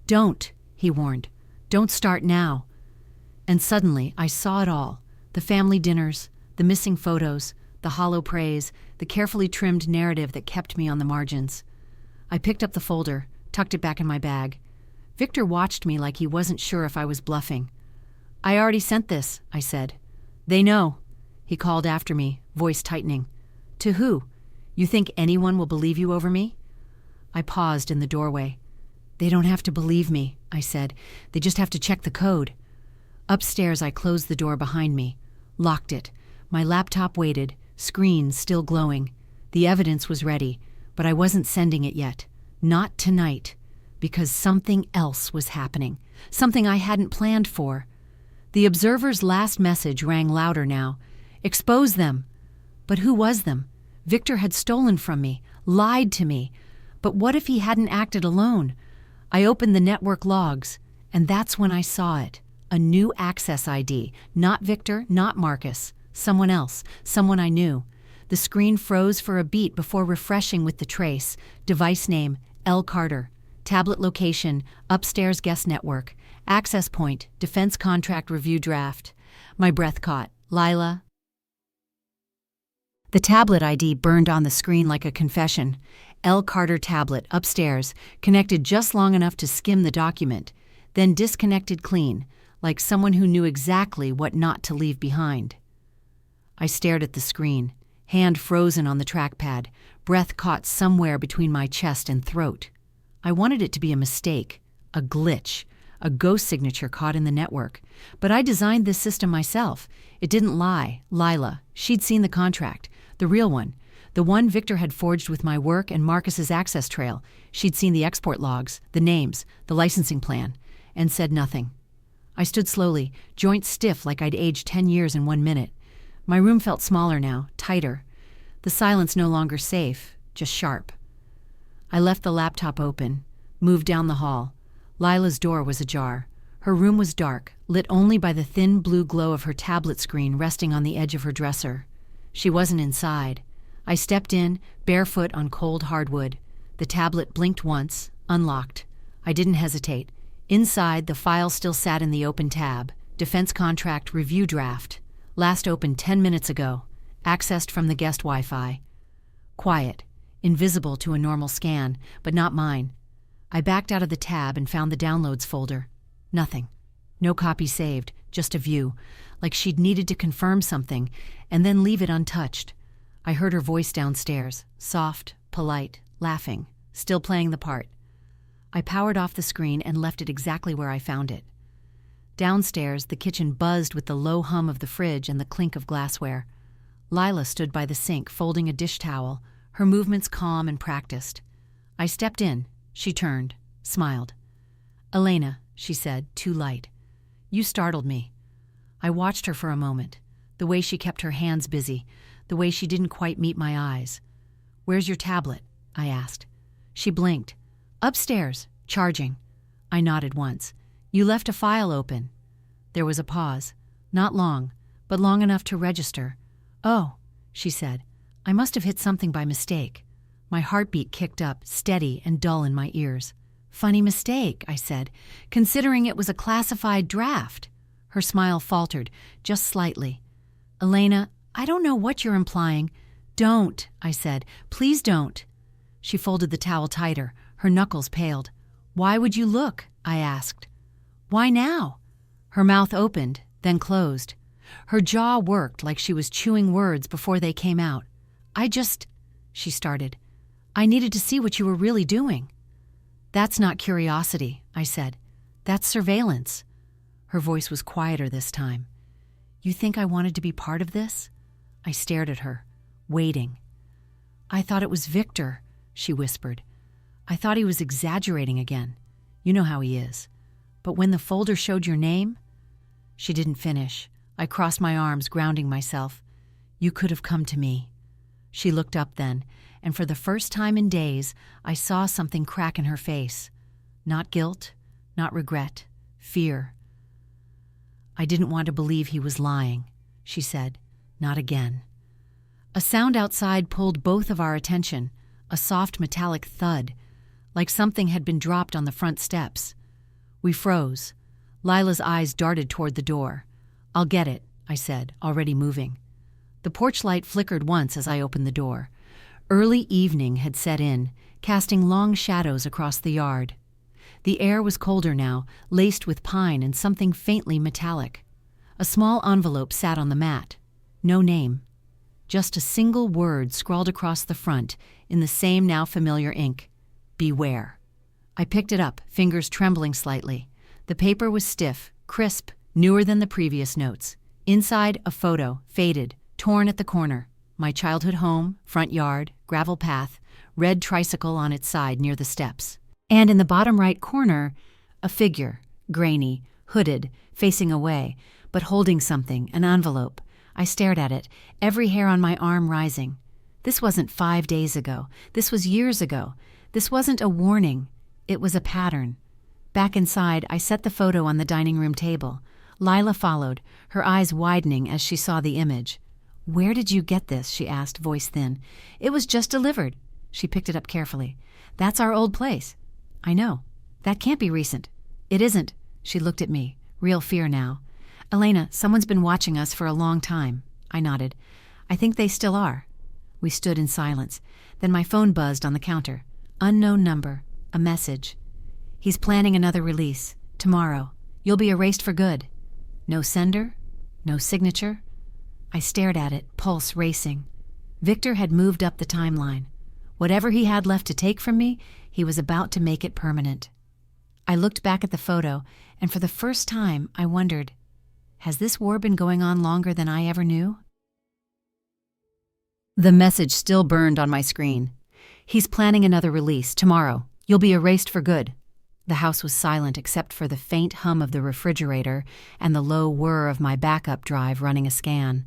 "Don't," he warned. "Don't start now." And suddenly I saw it all. The family dinners, the missing photos, the hollow praise, the carefully trimmed narrative that kept me on the margins. I picked up the folder, tucked it back in my bag. Victor watched me like he wasn't sure if I was bluffing. "I already sent this," I said. "They know," he called after me, voice tightening. "To who? You think anyone will believe you over me?" I paused in the doorway. "They don't have to believe me," I said. "They just have to check the code." Upstairs, I closed the door behind me, locked it. My laptop waited, screen still glowing. The evidence was ready, but I wasn't sending it yet. Not tonight, because something else was happening, something I hadn't planned for. The observer's last message rang louder now. "Expose them." But who was them? Victor had stolen from me, lied to me. But what if he hadn't acted alone? I opened the network logs, and that's when I saw it. A new access ID. Not Victor, not Marcus. Someone else. Someone I knew. The screen froze for a beat before refreshing with the trace. Device name, L. Carter. Tablet location, upstairs guest network. Access point, defense contract review draft. My breath caught. Lila. The tablet ID burned on the screen like a confession. L. Carter tablet, upstairs, connected just long enough to skim the document, then disconnected clean, like someone who knew exactly what not to leave behind. I stared at the screen, hand frozen on the trackpad, breath caught somewhere between my chest and throat. I wanted it to be a mistake, a glitch, a ghost signature caught in the network. But I designed this system myself. It didn't lie. Lila, she'd seen the contract, the real one, the one Victor had forged with my work and Marcus's access trail. She'd seen the export logs, the names, the licensing plan, and said nothing. I stood slowly, joints stiff like I'd aged 10 years in 1 minute. My room felt smaller now, tighter. The silence no longer safe, just sharp. I left the laptop open, moved down the hall. Lila's door was ajar. Her room was dark, lit only by the thin blue glow of her tablet screen resting on the edge of her dresser. She wasn't inside. I stepped in, barefoot on cold hardwood. The tablet blinked once, unlocked. I didn't hesitate. Inside, the file still sat in the open tab. Defense contract review draft. Last opened 10 minutes ago. Accessed from the guest Wi-Fi. Quiet. Invisible to a normal scan, but not mine. I backed out of the tab and found the downloads folder. Nothing. No copy saved, just a view, like she'd needed to confirm something, and then leave it untouched. I heard her voice downstairs, soft, polite, laughing, still playing the part. I powered off the screen and left it exactly where I found it. Downstairs, the kitchen buzzed with the low hum of the fridge and the clink of glassware. Lila stood by the sink, folding a dish towel, her movements calm and practiced. I stepped in. She turned, smiled. "Elena," she said, too light. "You startled me." I watched her for a moment, the way she kept her hands busy, the way she didn't quite meet my eyes. "Where's your tablet?" I asked. She blinked. "Upstairs, charging." I nodded once. "You left a file open." There was a pause. Not long, but long enough to register. "Oh," she said. "I must have hit something by mistake." My heartbeat kicked up, steady and dull in my ears. "Funny mistake," I said, "considering it was a classified draft." Her smile faltered, just slightly. "Elena, I don't know what you're implying." "Don't," I said. "Please don't." She folded the towel tighter. Her knuckles paled. "Why would you look?" I asked. "Why now?" Her mouth opened, then closed. Her jaw worked like she was chewing words before they came out. She started. "I needed to see what you were really doing." "That's not curiosity," I said. "That's surveillance." Her voice was quieter this time. "You think I wanted to be part of this?" I stared at her, waiting. "I thought it was Victor," she whispered. "I thought he was exaggerating again. You know how he is. But when the folder showed your name—" She didn't finish. I crossed my arms, grounding myself. "You could have come to me." She looked up then, and for the first time in days, I saw something crack in her face. Not guilt, not regret, fear. "I didn't want to believe he was lying," she said. "Not again." A sound outside pulled both of our attention, a soft metallic thud, like something had been dropped on the front steps. We froze. Lila's eyes darted toward the door. "I'll get it," I said, already moving. The porch light flickered once as I opened the door. Early evening had set in, casting long shadows across the yard. The air was colder now, laced with pine and something faintly metallic. A small envelope sat on the mat. No name. Just a single word scrawled across the front in the same now familiar ink. Beware. I picked it up, fingers trembling slightly. The paper was stiff, crisp, newer than the previous notes. Inside, a photo, faded, torn at the corner. My childhood home, front yard, gravel path, red tricycle on its side near the steps. And in the bottom right corner, a figure, grainy, hooded, facing away, but holding something, an envelope. I stared at it, every hair on my arm rising. This wasn't 5 days ago. This was years ago. This wasn't a warning. It was a pattern. Back inside, I set the photo on the dining room table. Lila followed, her eyes widening as she saw the image. "Where did you get this?" she asked, voice thin. "It was just delivered." She picked it up carefully. "That's our old place." "I know. That can't be recent." "It isn't." She looked at me, real fear now. "Elena, someone's been watching us for a long time." I nodded. "I think they still are." We stood in silence. Then my phone buzzed on the counter. Unknown number. A message. "He's planning another release. Tomorrow. You'll be erased for good." No sender. No signature. I stared at it, pulse racing. Victor had moved up the timeline. Whatever he had left to take from me, he was about to make it permanent. I looked back at the photo, and for the first time, I wondered, has this war been going on longer than I ever knew? The message still burned on my screen. "He's planning another release, tomorrow. You'll be erased for good." The house was silent except for the faint hum of the refrigerator and the low whir of my backup drive running a scan.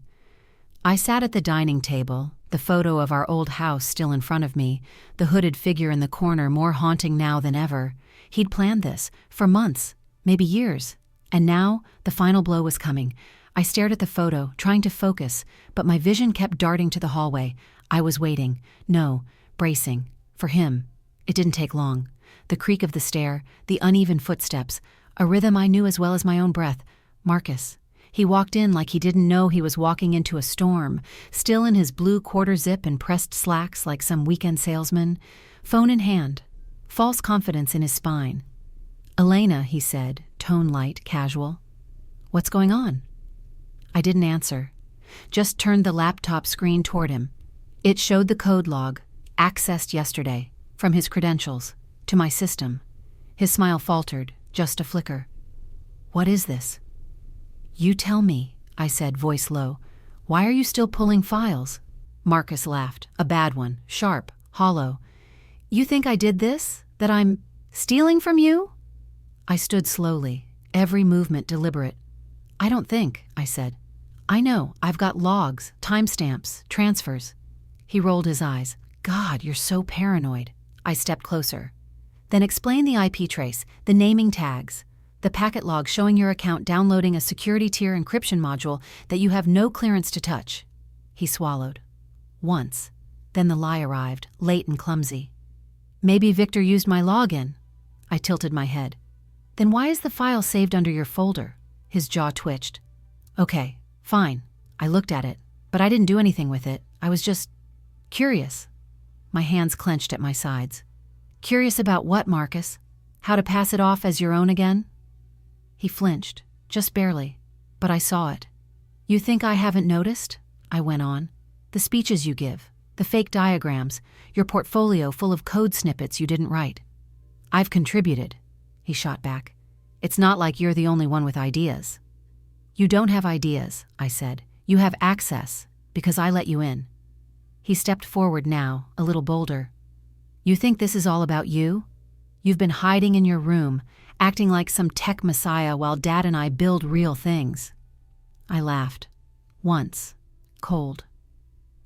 I sat at the dining table, the photo of our old house still in front of me, the hooded figure in the corner more haunting now than ever. He'd planned this, for months, maybe years. And now, the final blow was coming. I stared at the photo, trying to focus, but my vision kept darting to the hallway. I was waiting. No, bracing. For him. It didn't take long. The creak of the stair, the uneven footsteps, a rhythm I knew as well as my own breath. Marcus. He walked in like he didn't know he was walking into a storm, still in his blue quarter zip and pressed slacks like some weekend salesman, phone in hand, false confidence in his spine. "Elena," he said, tone light, casual. "What's going on?" I didn't answer, just turned the laptop screen toward him. It showed the code log, accessed yesterday, from his credentials, to my system. His smile faltered, just a flicker. "What is this?" "You tell me," I said, voice low. "Why are you still pulling files?" Marcus laughed, a bad one, sharp, hollow. "You think I did this? That I'm stealing from you?" I stood slowly, every movement deliberate. "I don't think," I said. "I know, I've got logs, timestamps, transfers." He rolled his eyes. "God, you're so paranoid." I stepped closer. "Then explain the IP trace, the naming tags, the packet log showing your account downloading a security tier encryption module that you have no clearance to touch." He swallowed. Once. Then the lie arrived, late and clumsy. "Maybe Victor used my login." I tilted my head. "Then why is the file saved under your folder?" His jaw twitched. "Okay, fine." I looked at it, but I didn't do anything with it. I was just curious. My hands clenched at my sides. "Curious about what, Marcus? How to pass it off as your own again?" He flinched, just barely, but I saw it. "You think I haven't noticed?" I went on. "The speeches you give, the fake diagrams, your portfolio full of code snippets you didn't write." "I've contributed," he shot back. "It's not like you're the only one with ideas." "You don't have ideas," I said. "You have access, because I let you in." He stepped forward now, a little bolder. "You think this is all about you? You've been hiding in your room, acting like some tech messiah while Dad and I build real things." I laughed. Once. Cold.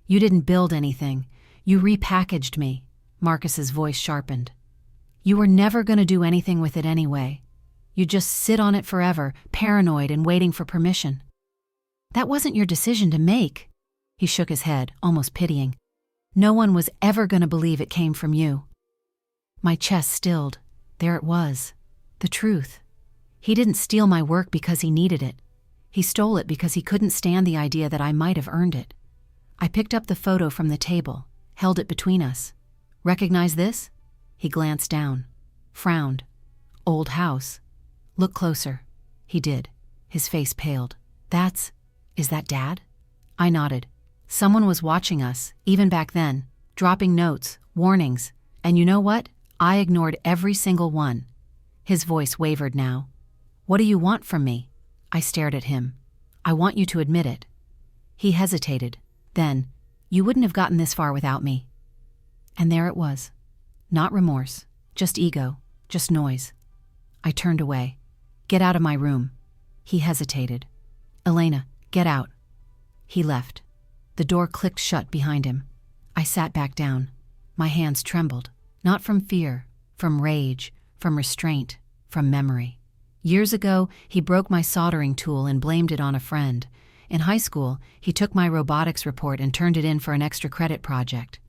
"You didn't build anything. You repackaged me." Marcus's voice sharpened. "You were never going to do anything with it anyway. You'd just sit on it forever, paranoid and waiting for permission." "That wasn't your decision to make." He shook his head, almost pitying. No one was ever going to believe it came from you. My chest stilled. There it was. The truth. He didn't steal my work because he needed it. He stole it because he couldn't stand the idea that I might have earned it. I picked up the photo from the table, held it between us. Recognize this? He glanced down, frowned. Old house. Look closer. He did. His face paled. Is that Dad? I nodded. Someone was watching us, even back then, dropping notes, warnings, and you know what? I ignored every single one. His voice wavered now. What do you want from me? I stared at him. I want you to admit it. He hesitated. Then, you wouldn't have gotten this far without me. And there it was. Not remorse, just ego, just noise. I turned away. Get out of my room. He hesitated. Elena, get out. He left. The door clicked shut behind him. I sat back down. My hands trembled, not from fear, from rage, from restraint, from memory. Years ago, he broke my soldering tool and blamed it on a friend. In high school, he took my robotics report and turned it in for an extra credit project.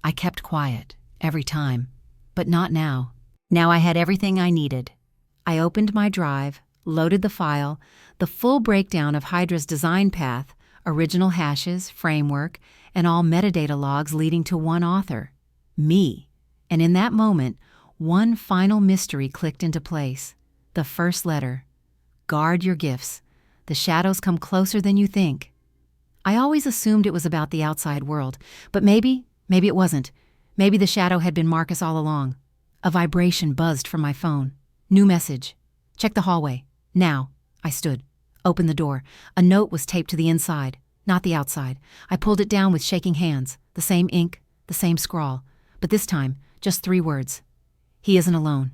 I kept quiet, every time. But not now. Now I had everything I needed. I opened my drive, loaded the file, the full breakdown of Hydra's design path, original hashes, framework, and all metadata logs leading to one author, me. And in that moment, one final mystery clicked into place. The first letter. Guard your gifts. The shadows come closer than you think. I always assumed it was about the outside world, but maybe it wasn't. Maybe the shadow had been Marcus all along. A vibration buzzed from my phone. New message. Check the hallway. Now. I stood. Opened the door. A note was taped to the inside, not the outside. I pulled it down with shaking hands. The same ink, the same scrawl. But this time, just 3 words. He isn't alone.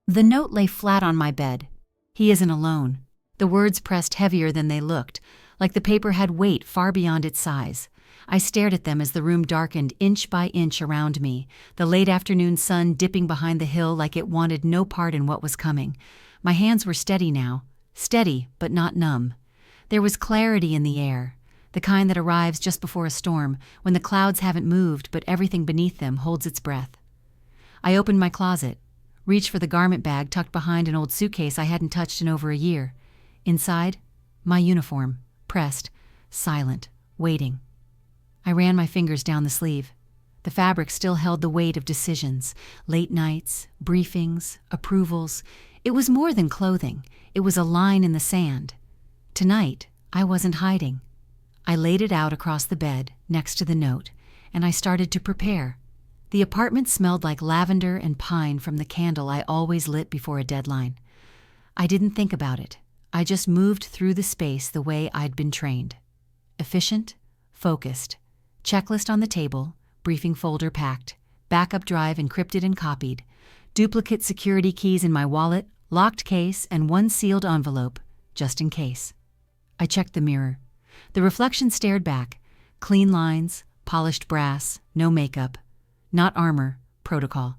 The note lay flat on my bed. He isn't alone. The words pressed heavier than they looked, like the paper had weight far beyond its size. I stared at them as the room darkened inch by inch around me, the late afternoon sun dipping behind the hill like it wanted no part in what was coming. My hands were steady now, steady but not numb. There was clarity in the air, the kind that arrives just before a storm, when the clouds haven't moved but everything beneath them holds its breath. I opened my closet, reached for the garment bag tucked behind an old suitcase I hadn't touched in over a year. Inside, my uniform, pressed, silent, waiting. I ran my fingers down the sleeve. The fabric still held the weight of decisions, late nights, briefings, approvals. It was more than clothing. It was a line in the sand. Tonight, I wasn't hiding. I laid it out across the bed, next to the note, and I started to prepare. The apartment smelled like lavender and pine from the candle I always lit before a deadline. I didn't think about it. I just moved through the space the way I'd been trained. Efficient, focused. Checklist on the table, briefing folder packed, backup drive encrypted and copied, duplicate security keys in my wallet, locked case, and one sealed envelope, just in case. I checked the mirror. The reflection stared back. Clean lines, polished brass, no makeup. Not armor, protocol.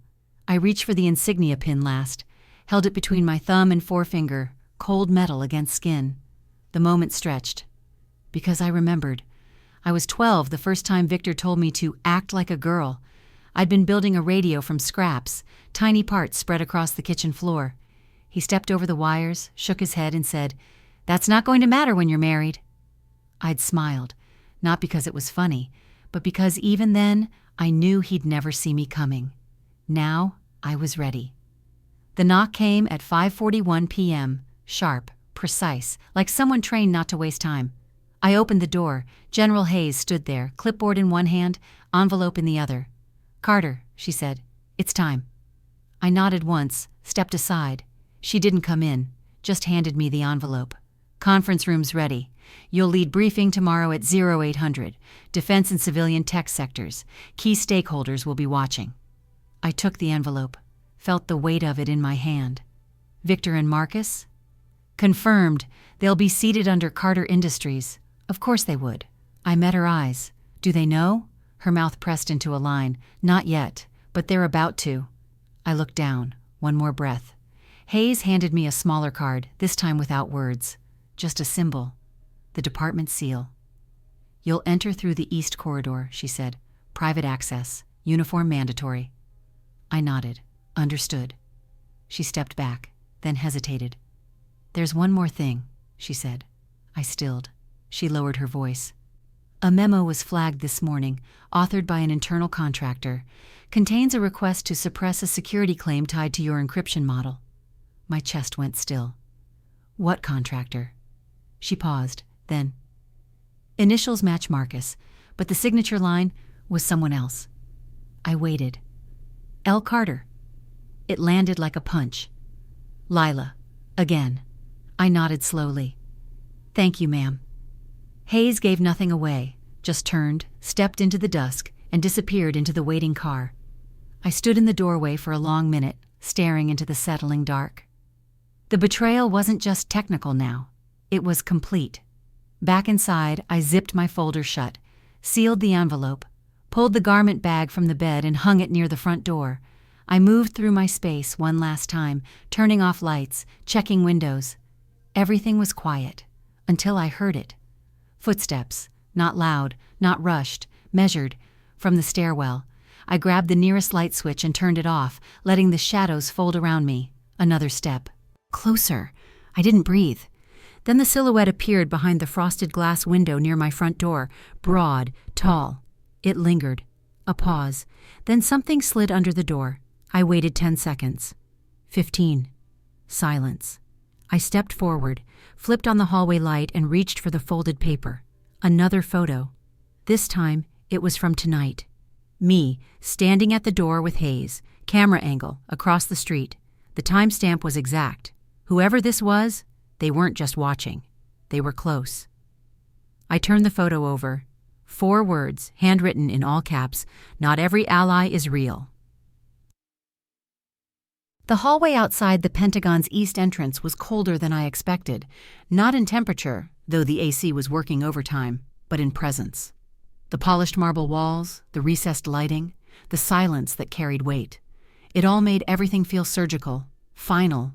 I reached for the insignia pin last, held it between my thumb and forefinger, cold metal against skin. The moment stretched. Because I remembered. I was 12 the first time Victor told me to act like a girl. I'd been building a radio from scraps, tiny parts spread across the kitchen floor. He stepped over the wires, shook his head, and said, "That's not going to matter when you're married." I'd smiled, not because it was funny, but because even then, I knew he'd never see me coming. Now, I was ready. The knock came at 5:41 p.m., sharp, precise, like someone trained not to waste time. I opened the door. General Hayes stood there, clipboard in one hand, envelope in the other. "Carter," she said, "it's time." I nodded once, stepped aside. She didn't come in, just handed me the envelope. "Conference room's ready. You'll lead briefing tomorrow at 0800, defense and civilian tech sectors. Key stakeholders will be watching." I took the envelope, felt the weight of it in my hand. Victor and Marcus? Confirmed. They'll be seated under Carter Industries. Of course they would. I met her eyes. Do they know? Her mouth pressed into a line. Not yet, but they're about to. I looked down. One more breath. Hayes handed me a smaller card, this time without words. Just a symbol. The department seal. "You'll enter through the east corridor," she said. "Private access. Uniform mandatory." I nodded. Understood. She stepped back, then hesitated. "There's one more thing," she said. I stilled. She lowered her voice. "A memo was flagged this morning, authored by an internal contractor. Contains a request to suppress a security claim tied to your encryption model." My chest went still. "What contractor?" She paused, then, "Initials match Marcus, but the signature line was someone else." I waited. "L. Carter." It landed like a punch. "Lila. Again." I nodded slowly. "Thank you, ma'am." Hayes gave nothing away, just turned, stepped into the dusk, and disappeared into the waiting car. I stood in the doorway for a long minute, staring into the settling dark. The betrayal wasn't just technical now. It was complete. Back inside, I zipped my folder shut, sealed the envelope, pulled the garment bag from the bed and hung it near the front door. I moved through my space one last time, turning off lights, checking windows. Everything was quiet, until I heard it. Footsteps, not loud, not rushed, measured, from the stairwell. I grabbed the nearest light switch and turned it off, letting the shadows fold around me. Another step. Closer. I didn't breathe. Then the silhouette appeared behind the frosted glass window near my front door, broad, tall. It lingered. A pause. Then something slid under the door. I waited 10 seconds. 15. Silence. I stepped forward, flipped on the hallway light, and reached for the folded paper. Another photo. This time, it was from tonight. Me, standing at the door with Hayes, camera angle, across the street. The timestamp was exact. Whoever this was, they weren't just watching. They were close. I turned the photo over. 4 words, handwritten in all caps, "Not every ally is real." The hallway outside the Pentagon's east entrance was colder than I expected, not in temperature, though the AC was working overtime, but in presence. The polished marble walls, the recessed lighting, the silence that carried weight. It all made everything feel surgical, final,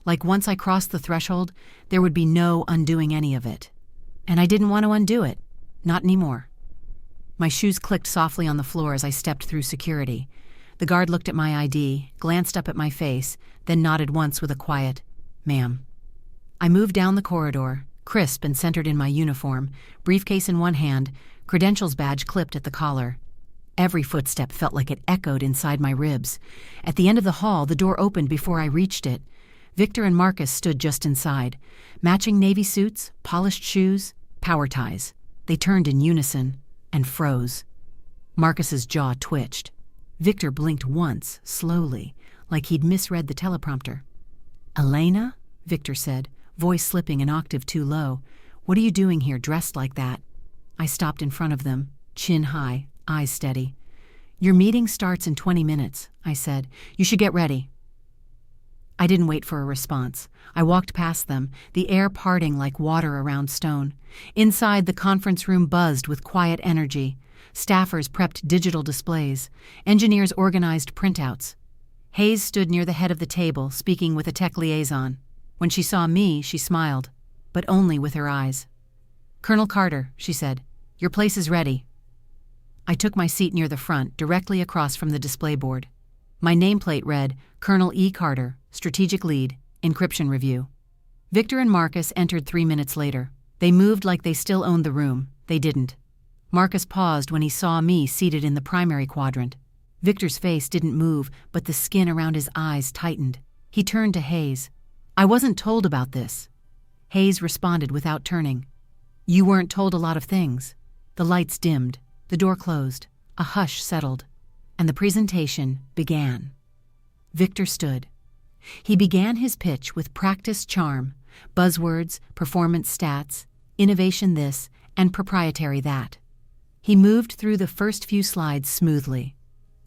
like once I crossed the threshold, there would be no undoing any of it. And I didn't want to undo it, not anymore. My shoes clicked softly on the floor as I stepped through security. The guard looked at my ID, glanced up at my face, then nodded once with a quiet, "Ma'am." I moved down the corridor, crisp and centered in my uniform, briefcase in one hand, credentials badge clipped at the collar. Every footstep felt like it echoed inside my ribs. At the end of the hall, the door opened before I reached it. Victor and Marcus stood just inside. Matching navy suits, polished shoes, power ties. They turned in unison and froze. Marcus's jaw twitched. Victor blinked once, slowly, like he'd misread the teleprompter. "Elena?" Victor said, voice slipping an octave too low. "What are you doing here, dressed like that?" I stopped in front of them, chin high, eyes steady. "Your meeting starts in 20 minutes, I said. "You should get ready." I didn't wait for a response. I walked past them, the air parting like water around stone. Inside, the conference room buzzed with quiet energy. Staffers prepped digital displays. Engineers organized printouts. Hayes stood near the head of the table, speaking with a tech liaison. When she saw me, she smiled, but only with her eyes. "Colonel Carter," she said, "your place is ready." I took my seat near the front, directly across from the display board. My nameplate read, "Colonel E. Carter, Strategic Lead, Encryption Review." Victor and Marcus entered 3 minutes later. They moved like they still owned the room. They didn't. Marcus paused when he saw me seated in the primary quadrant. Victor's face didn't move, but the skin around his eyes tightened. He turned to Hayes. "I wasn't told about this." Hayes responded without turning. "You weren't told a lot of things." The lights dimmed. The door closed. A hush settled. And the presentation began. Victor stood. He began his pitch with practiced charm, buzzwords, performance stats, innovation this, and proprietary that. He moved through the first few slides smoothly.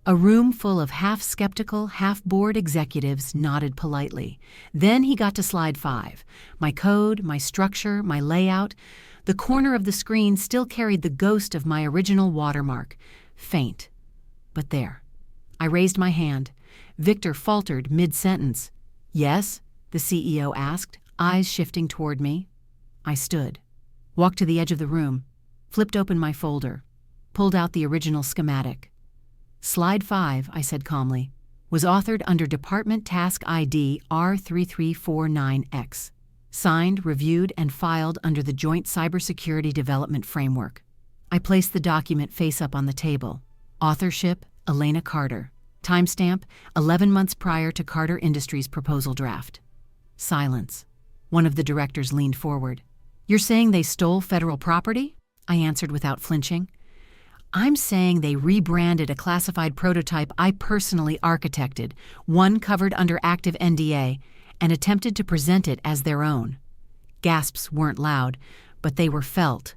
A room full of half-skeptical, half-bored executives nodded politely. Then he got to slide 5. My code, my structure, my layout. The corner of the screen still carried the ghost of my original watermark. Faint. But there. I raised my hand. Victor faltered mid-sentence. "Yes?" the CEO asked, eyes shifting toward me. I stood. Walked to the edge of the room. flipped open my folder, pulled out the original schematic. Slide 5, I said calmly, was authored under Department Task ID R3349X, signed, reviewed, and filed under the Joint Cybersecurity Development Framework. I placed the document face up on the table. Authorship, Elena Carter. Timestamp, 11 months prior to Carter Industries' proposal draft. Silence. One of the directors leaned forward. "You're saying they stole federal property?" I answered without flinching. "I'm saying they rebranded a classified prototype I personally architected, one covered under active NDA, and attempted to present it as their own." Gasps weren't loud, but they were felt.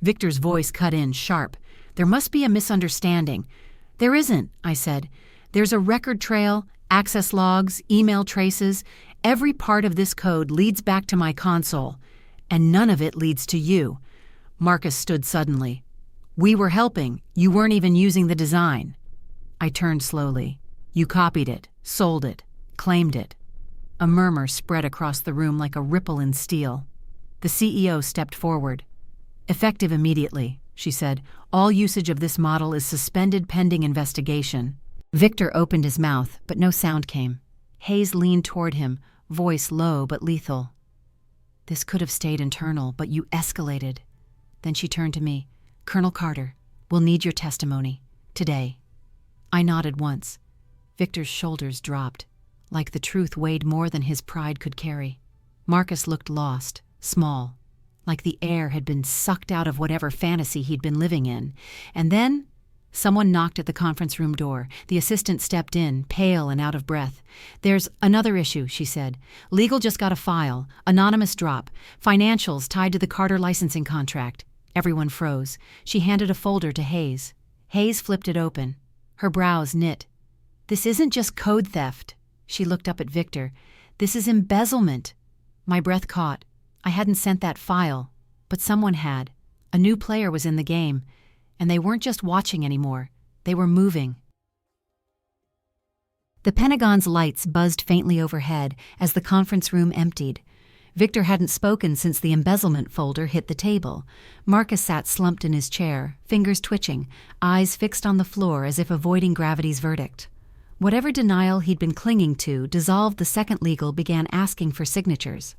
Victor's voice cut in sharp. "There must be a misunderstanding." "There isn't," I said. "There's a record trail, access logs, email traces. Every part of this code leads back to my console, and none of it leads to you." Marcus stood suddenly. "We were helping. You weren't even using the design." I turned slowly. "You copied it, sold it, claimed it." A murmur spread across the room like a ripple in steel. The CEO stepped forward. "Effective immediately," she said. "All usage of this model is suspended pending investigation." Victor opened his mouth, but no sound came. Hayes leaned toward him, voice low but lethal. "This could have stayed internal, but you escalated." Then she turned to me. "Colonel Carter, we'll need your testimony. Today." I nodded once. Victor's shoulders dropped, like the truth weighed more than his pride could carry. Marcus looked lost, small, like the air had been sucked out of whatever fantasy he'd been living in. And then someone knocked at the conference room door. The assistant stepped in, pale and out of breath. "There's another issue," she said. "Legal just got a file. Anonymous drop. Financials tied to the Carter licensing contract." Everyone froze. She handed a folder to Hayes. Hayes flipped it open. Her brows knit. "This isn't just code theft." She looked up at Victor. "This is embezzlement." My breath caught. I hadn't sent that file, but someone had. A new player was in the game, and they weren't just watching anymore. They were moving. The Pentagon's lights buzzed faintly overhead as the conference room emptied. Victor hadn't spoken since the embezzlement folder hit the table. Marcus sat slumped in his chair, fingers twitching, eyes fixed on the floor as if avoiding gravity's verdict. Whatever denial he'd been clinging to dissolved the second legal began asking for signatures.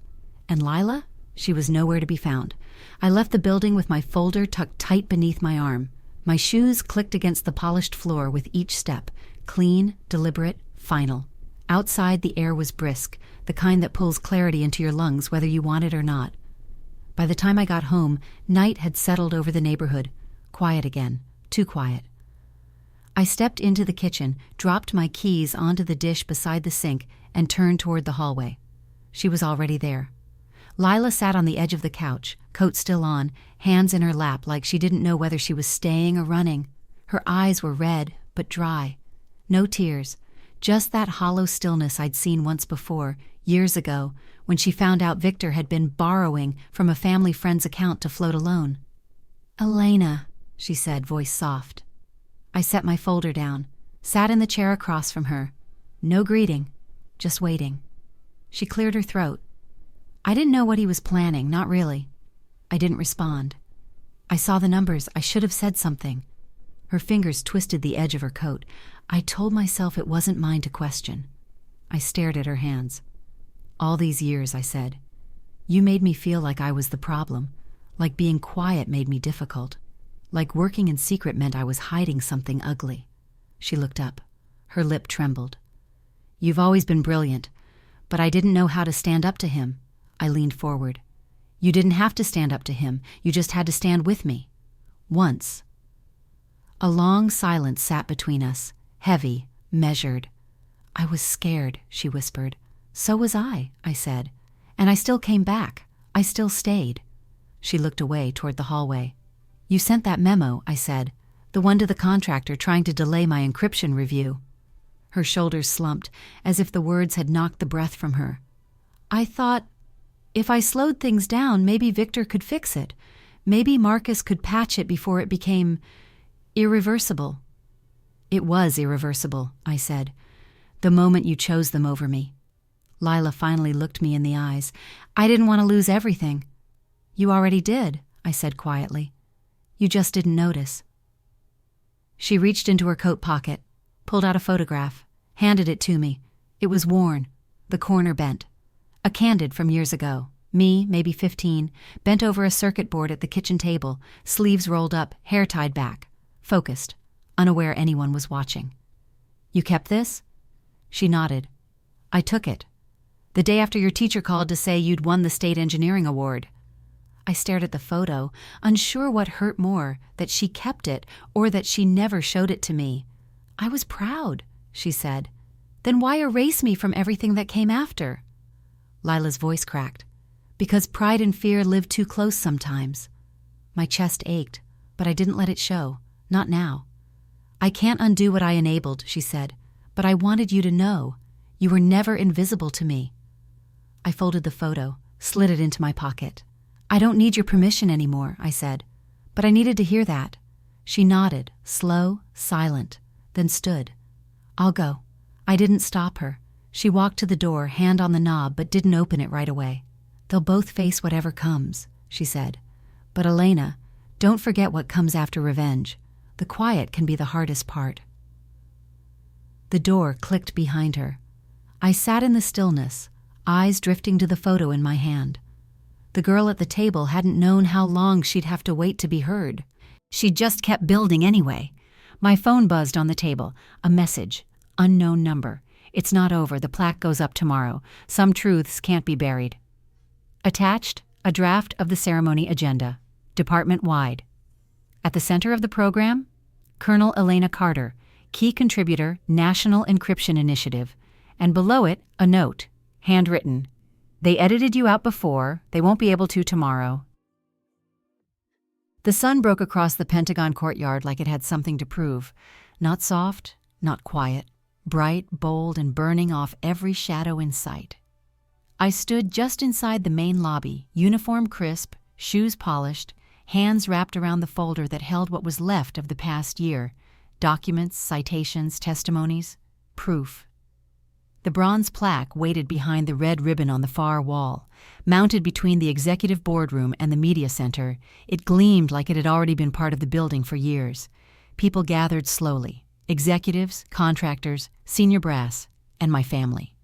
And Lila? She was nowhere to be found. I left the building with my folder tucked tight beneath my arm. My shoes clicked against the polished floor with each step, clean, deliberate, final. Outside, the air was brisk, the kind that pulls clarity into your lungs whether you want it or not. By the time I got home, night had settled over the neighborhood. Quiet again. Too quiet. I stepped into the kitchen, dropped my keys onto the dish beside the sink, and turned toward the hallway. She was already there. Lila sat on the edge of the couch, coat still on, hands in her lap like she didn't know whether she was staying or running. Her eyes were red, but dry. No tears. Just that hollow stillness I'd seen once before, years ago, when she found out Victor had been borrowing from a family friend's account to float a loan. "Elena," she said, voice soft. I set my folder down, sat in the chair across from her. No greeting, just waiting. She cleared her throat. I didn't know what he was planning, not really. I didn't respond. I saw the numbers. I should have said something. Her fingers twisted the edge of her coat. I told myself it wasn't mine to question. I stared at her hands. "All these years," I said, "you made me feel like I was the problem, like being quiet made me difficult, like working in secret meant I was hiding something ugly." She looked up. Her lip trembled. "You've always been brilliant, but I didn't know how to stand up to him." I leaned forward. "You didn't have to stand up to him. You just had to stand with me. Once." A long silence sat between us, heavy, measured. "I was scared," she whispered. "So was I said. "And I still came back. I still stayed." She looked away toward the hallway. "You sent that memo," I said, "the one to the contractor trying to delay my encryption review." Her shoulders slumped, as if the words had knocked the breath from her. "I thought, if I slowed things down, maybe Victor could fix it. Maybe Marcus could patch it before it became irreversible." "It was irreversible," I said, "the moment you chose them over me." Lila finally looked me in the eyes. "I didn't want to lose everything." "You already did," I said quietly. You just didn't notice." She reached into her coat pocket, pulled out a photograph, handed it to me. It was worn, the corner bent. A candid from years ago. Me, maybe 15, bent over a circuit board at the kitchen table, sleeves rolled up, hair tied back, focused, unaware anyone was watching. "You kept this?" She nodded. "I took it. The day after your teacher called to say you'd won the state engineering award." I stared at the photo, unsure what hurt more, that she kept it or that she never showed it to me. "I was proud," she said. "Then why erase me from everything that came after?" Lila's voice cracked. "Because pride and fear live too close sometimes." My chest ached, but I didn't let it show. Not now. "I can't undo what I enabled," she said, "but I wanted you to know. You were never invisible to me." I folded the photo, slid it into my pocket. "I don't need your permission anymore," I said, but I needed to hear that. She nodded, slow, silent, then stood. "I'll go." I didn't stop her. She walked to the door, hand on the knob, but didn't open it right away. "They'll both face whatever comes," she said. "But Elena, don't forget what comes after revenge. The quiet can be the hardest part." The door clicked behind her. I sat in the stillness, eyes drifting to the photo in my hand. The girl at the table hadn't known how long she'd have to wait to be heard. She'd just kept building anyway. My phone buzzed on the table. A message. Unknown number. "It's not over. The plaque goes up tomorrow. Some truths can't be buried." Attached, a draft of the ceremony agenda, department-wide. At the center of the program, Colonel Elena Carter, key contributor, National Encryption Initiative, and below it, a note, handwritten. "They edited you out before. They won't be able to tomorrow." The sun broke across the Pentagon courtyard like it had something to prove. Not soft, not quiet, bright, bold, and burning off every shadow in sight. I stood just inside the main lobby, uniform crisp, shoes polished, hands wrapped around the folder that held what was left of the past year. Documents, citations, testimonies, proof. The bronze plaque waited behind the red ribbon on the far wall. Mounted between the executive boardroom and the media center, it gleamed like it had already been part of the building for years. People gathered slowly. Executives, contractors, senior brass, and my family.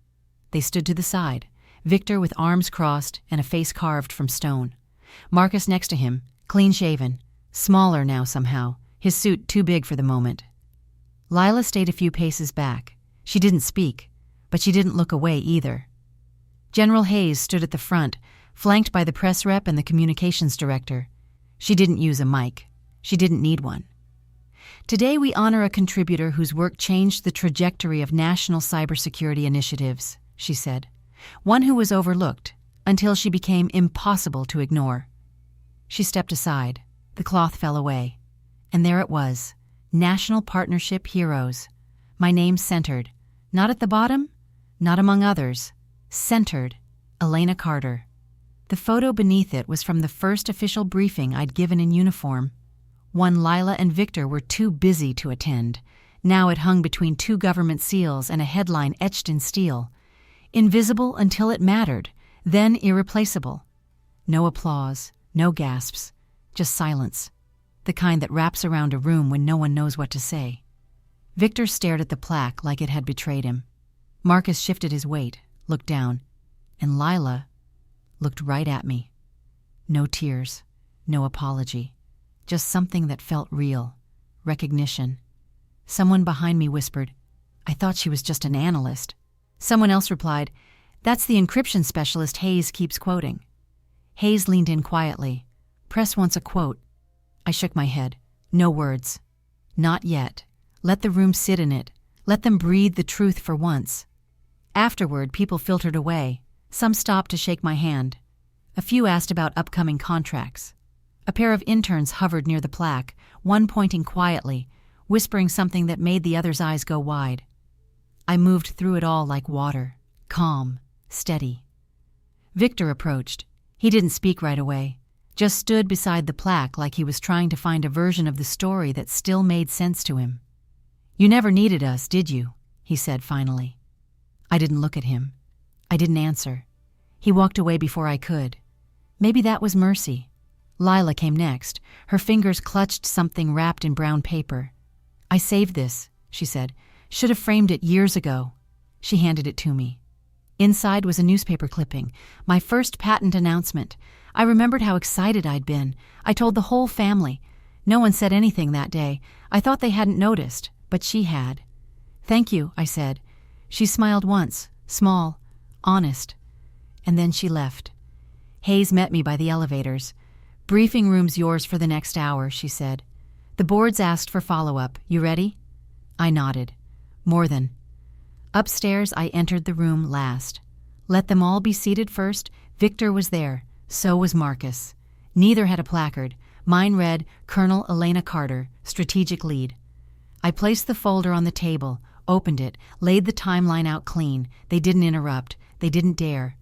They stood to the side, Victor with arms crossed and a face carved from stone. Marcus next to him, clean-shaven, smaller now somehow, his suit too big for the moment. Lila stayed a few paces back. She didn't speak, but she didn't look away either. General Hayes stood at the front, flanked by the press rep and the communications director. She didn't use a mic. She didn't need one. "Today we honor a contributor whose work changed the trajectory of national cybersecurity initiatives," she said. "One who was overlooked until she became impossible to ignore." She stepped aside. The cloth fell away. And there it was, National Partnership Heroes. My name centered, not at the bottom, not among others, centered, Elena Carter. The photo beneath it was from the first official briefing I'd given in uniform. One Lila and Victor were too busy to attend. Now it hung between two government seals and a headline etched in steel. Invisible until it mattered, then irreplaceable. No applause, no gasps, just silence, the kind that wraps around a room when no one knows what to say. Victor stared at the plaque like it had betrayed him. Marcus shifted his weight, looked down, and Lila looked right at me. No tears, no apology, just something that felt real, recognition. Someone behind me whispered, "I thought she was just an analyst." Someone else replied, "That's the encryption specialist Hayes keeps quoting." Hayes leaned in quietly. "Press wants a quote." I shook my head. No words. Not yet. Let the room sit in it. Let them breathe the truth for once. Afterward, people filtered away. Some stopped to shake my hand. A few asked about upcoming contracts. A pair of interns hovered near the plaque, one pointing quietly, whispering something that made the other's eyes go wide. I moved through it all like water, calm, steady. Victor approached. He didn't speak right away, just stood beside the plaque like he was trying to find a version of the story that still made sense to him. "You never needed us, did you?" he said finally. I didn't look at him. I didn't answer. He walked away before I could. Maybe that was mercy. Lila came next. Her fingers clutched something wrapped in brown paper. "I saved this," she said. "Should have framed it years ago." She handed it to me. Inside was a newspaper clipping, my first patent announcement. I remembered how excited I'd been. I told the whole family. No one said anything that day. I thought they hadn't noticed, but she had. "Thank you," I said. She smiled once, small, honest. And then she left. Hayes met me by the elevators. "Briefing room's yours for the next hour," she said. "The board's asked for follow-up. You ready?" I nodded. "More than." Upstairs, I entered the room last. Let them all be seated first. Victor was there. So was Marcus. Neither had a placard. Mine read, "Colonel Elena Carter, Strategic Lead." I placed the folder on the table, opened it, laid the timeline out clean. They didn't interrupt. They didn't dare.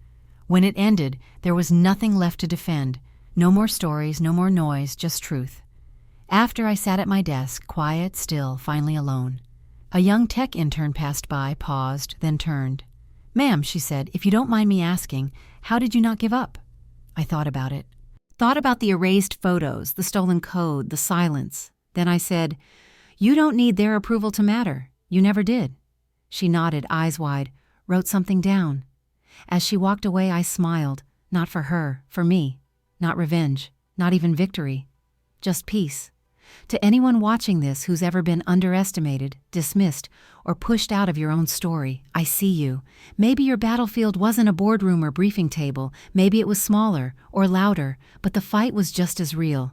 When it ended, there was nothing left to defend. No more stories, no more noise, just truth. After I sat at my desk, quiet, still, finally alone. A young tech intern passed by, paused, then turned. "Ma'am," she said, "if you don't mind me asking, how did you not give up?" I thought about it. Thought about the erased photos, the stolen code, the silence. Then I said, "You don't need their approval to matter. You never did." She nodded, eyes wide, wrote something down. As she walked away, I smiled. Not for her, for me. Not revenge, not even victory. Just peace. To anyone watching this who's ever been underestimated, dismissed, or pushed out of your own story, I see you. Maybe your battlefield wasn't a boardroom or briefing table. Maybe it was smaller or louder, but the fight was just as real.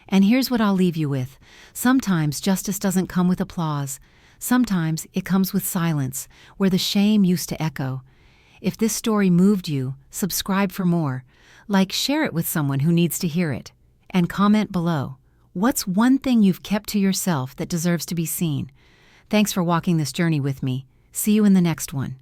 And here's what I'll leave you with. Sometimes justice doesn't come with applause. Sometimes it comes with silence, where the shame used to echo. If this story moved you, subscribe for more. Share it with someone who needs to hear it. And comment below. What's one thing you've kept to yourself that deserves to be seen? Thanks for walking this journey with me. See you in the next one.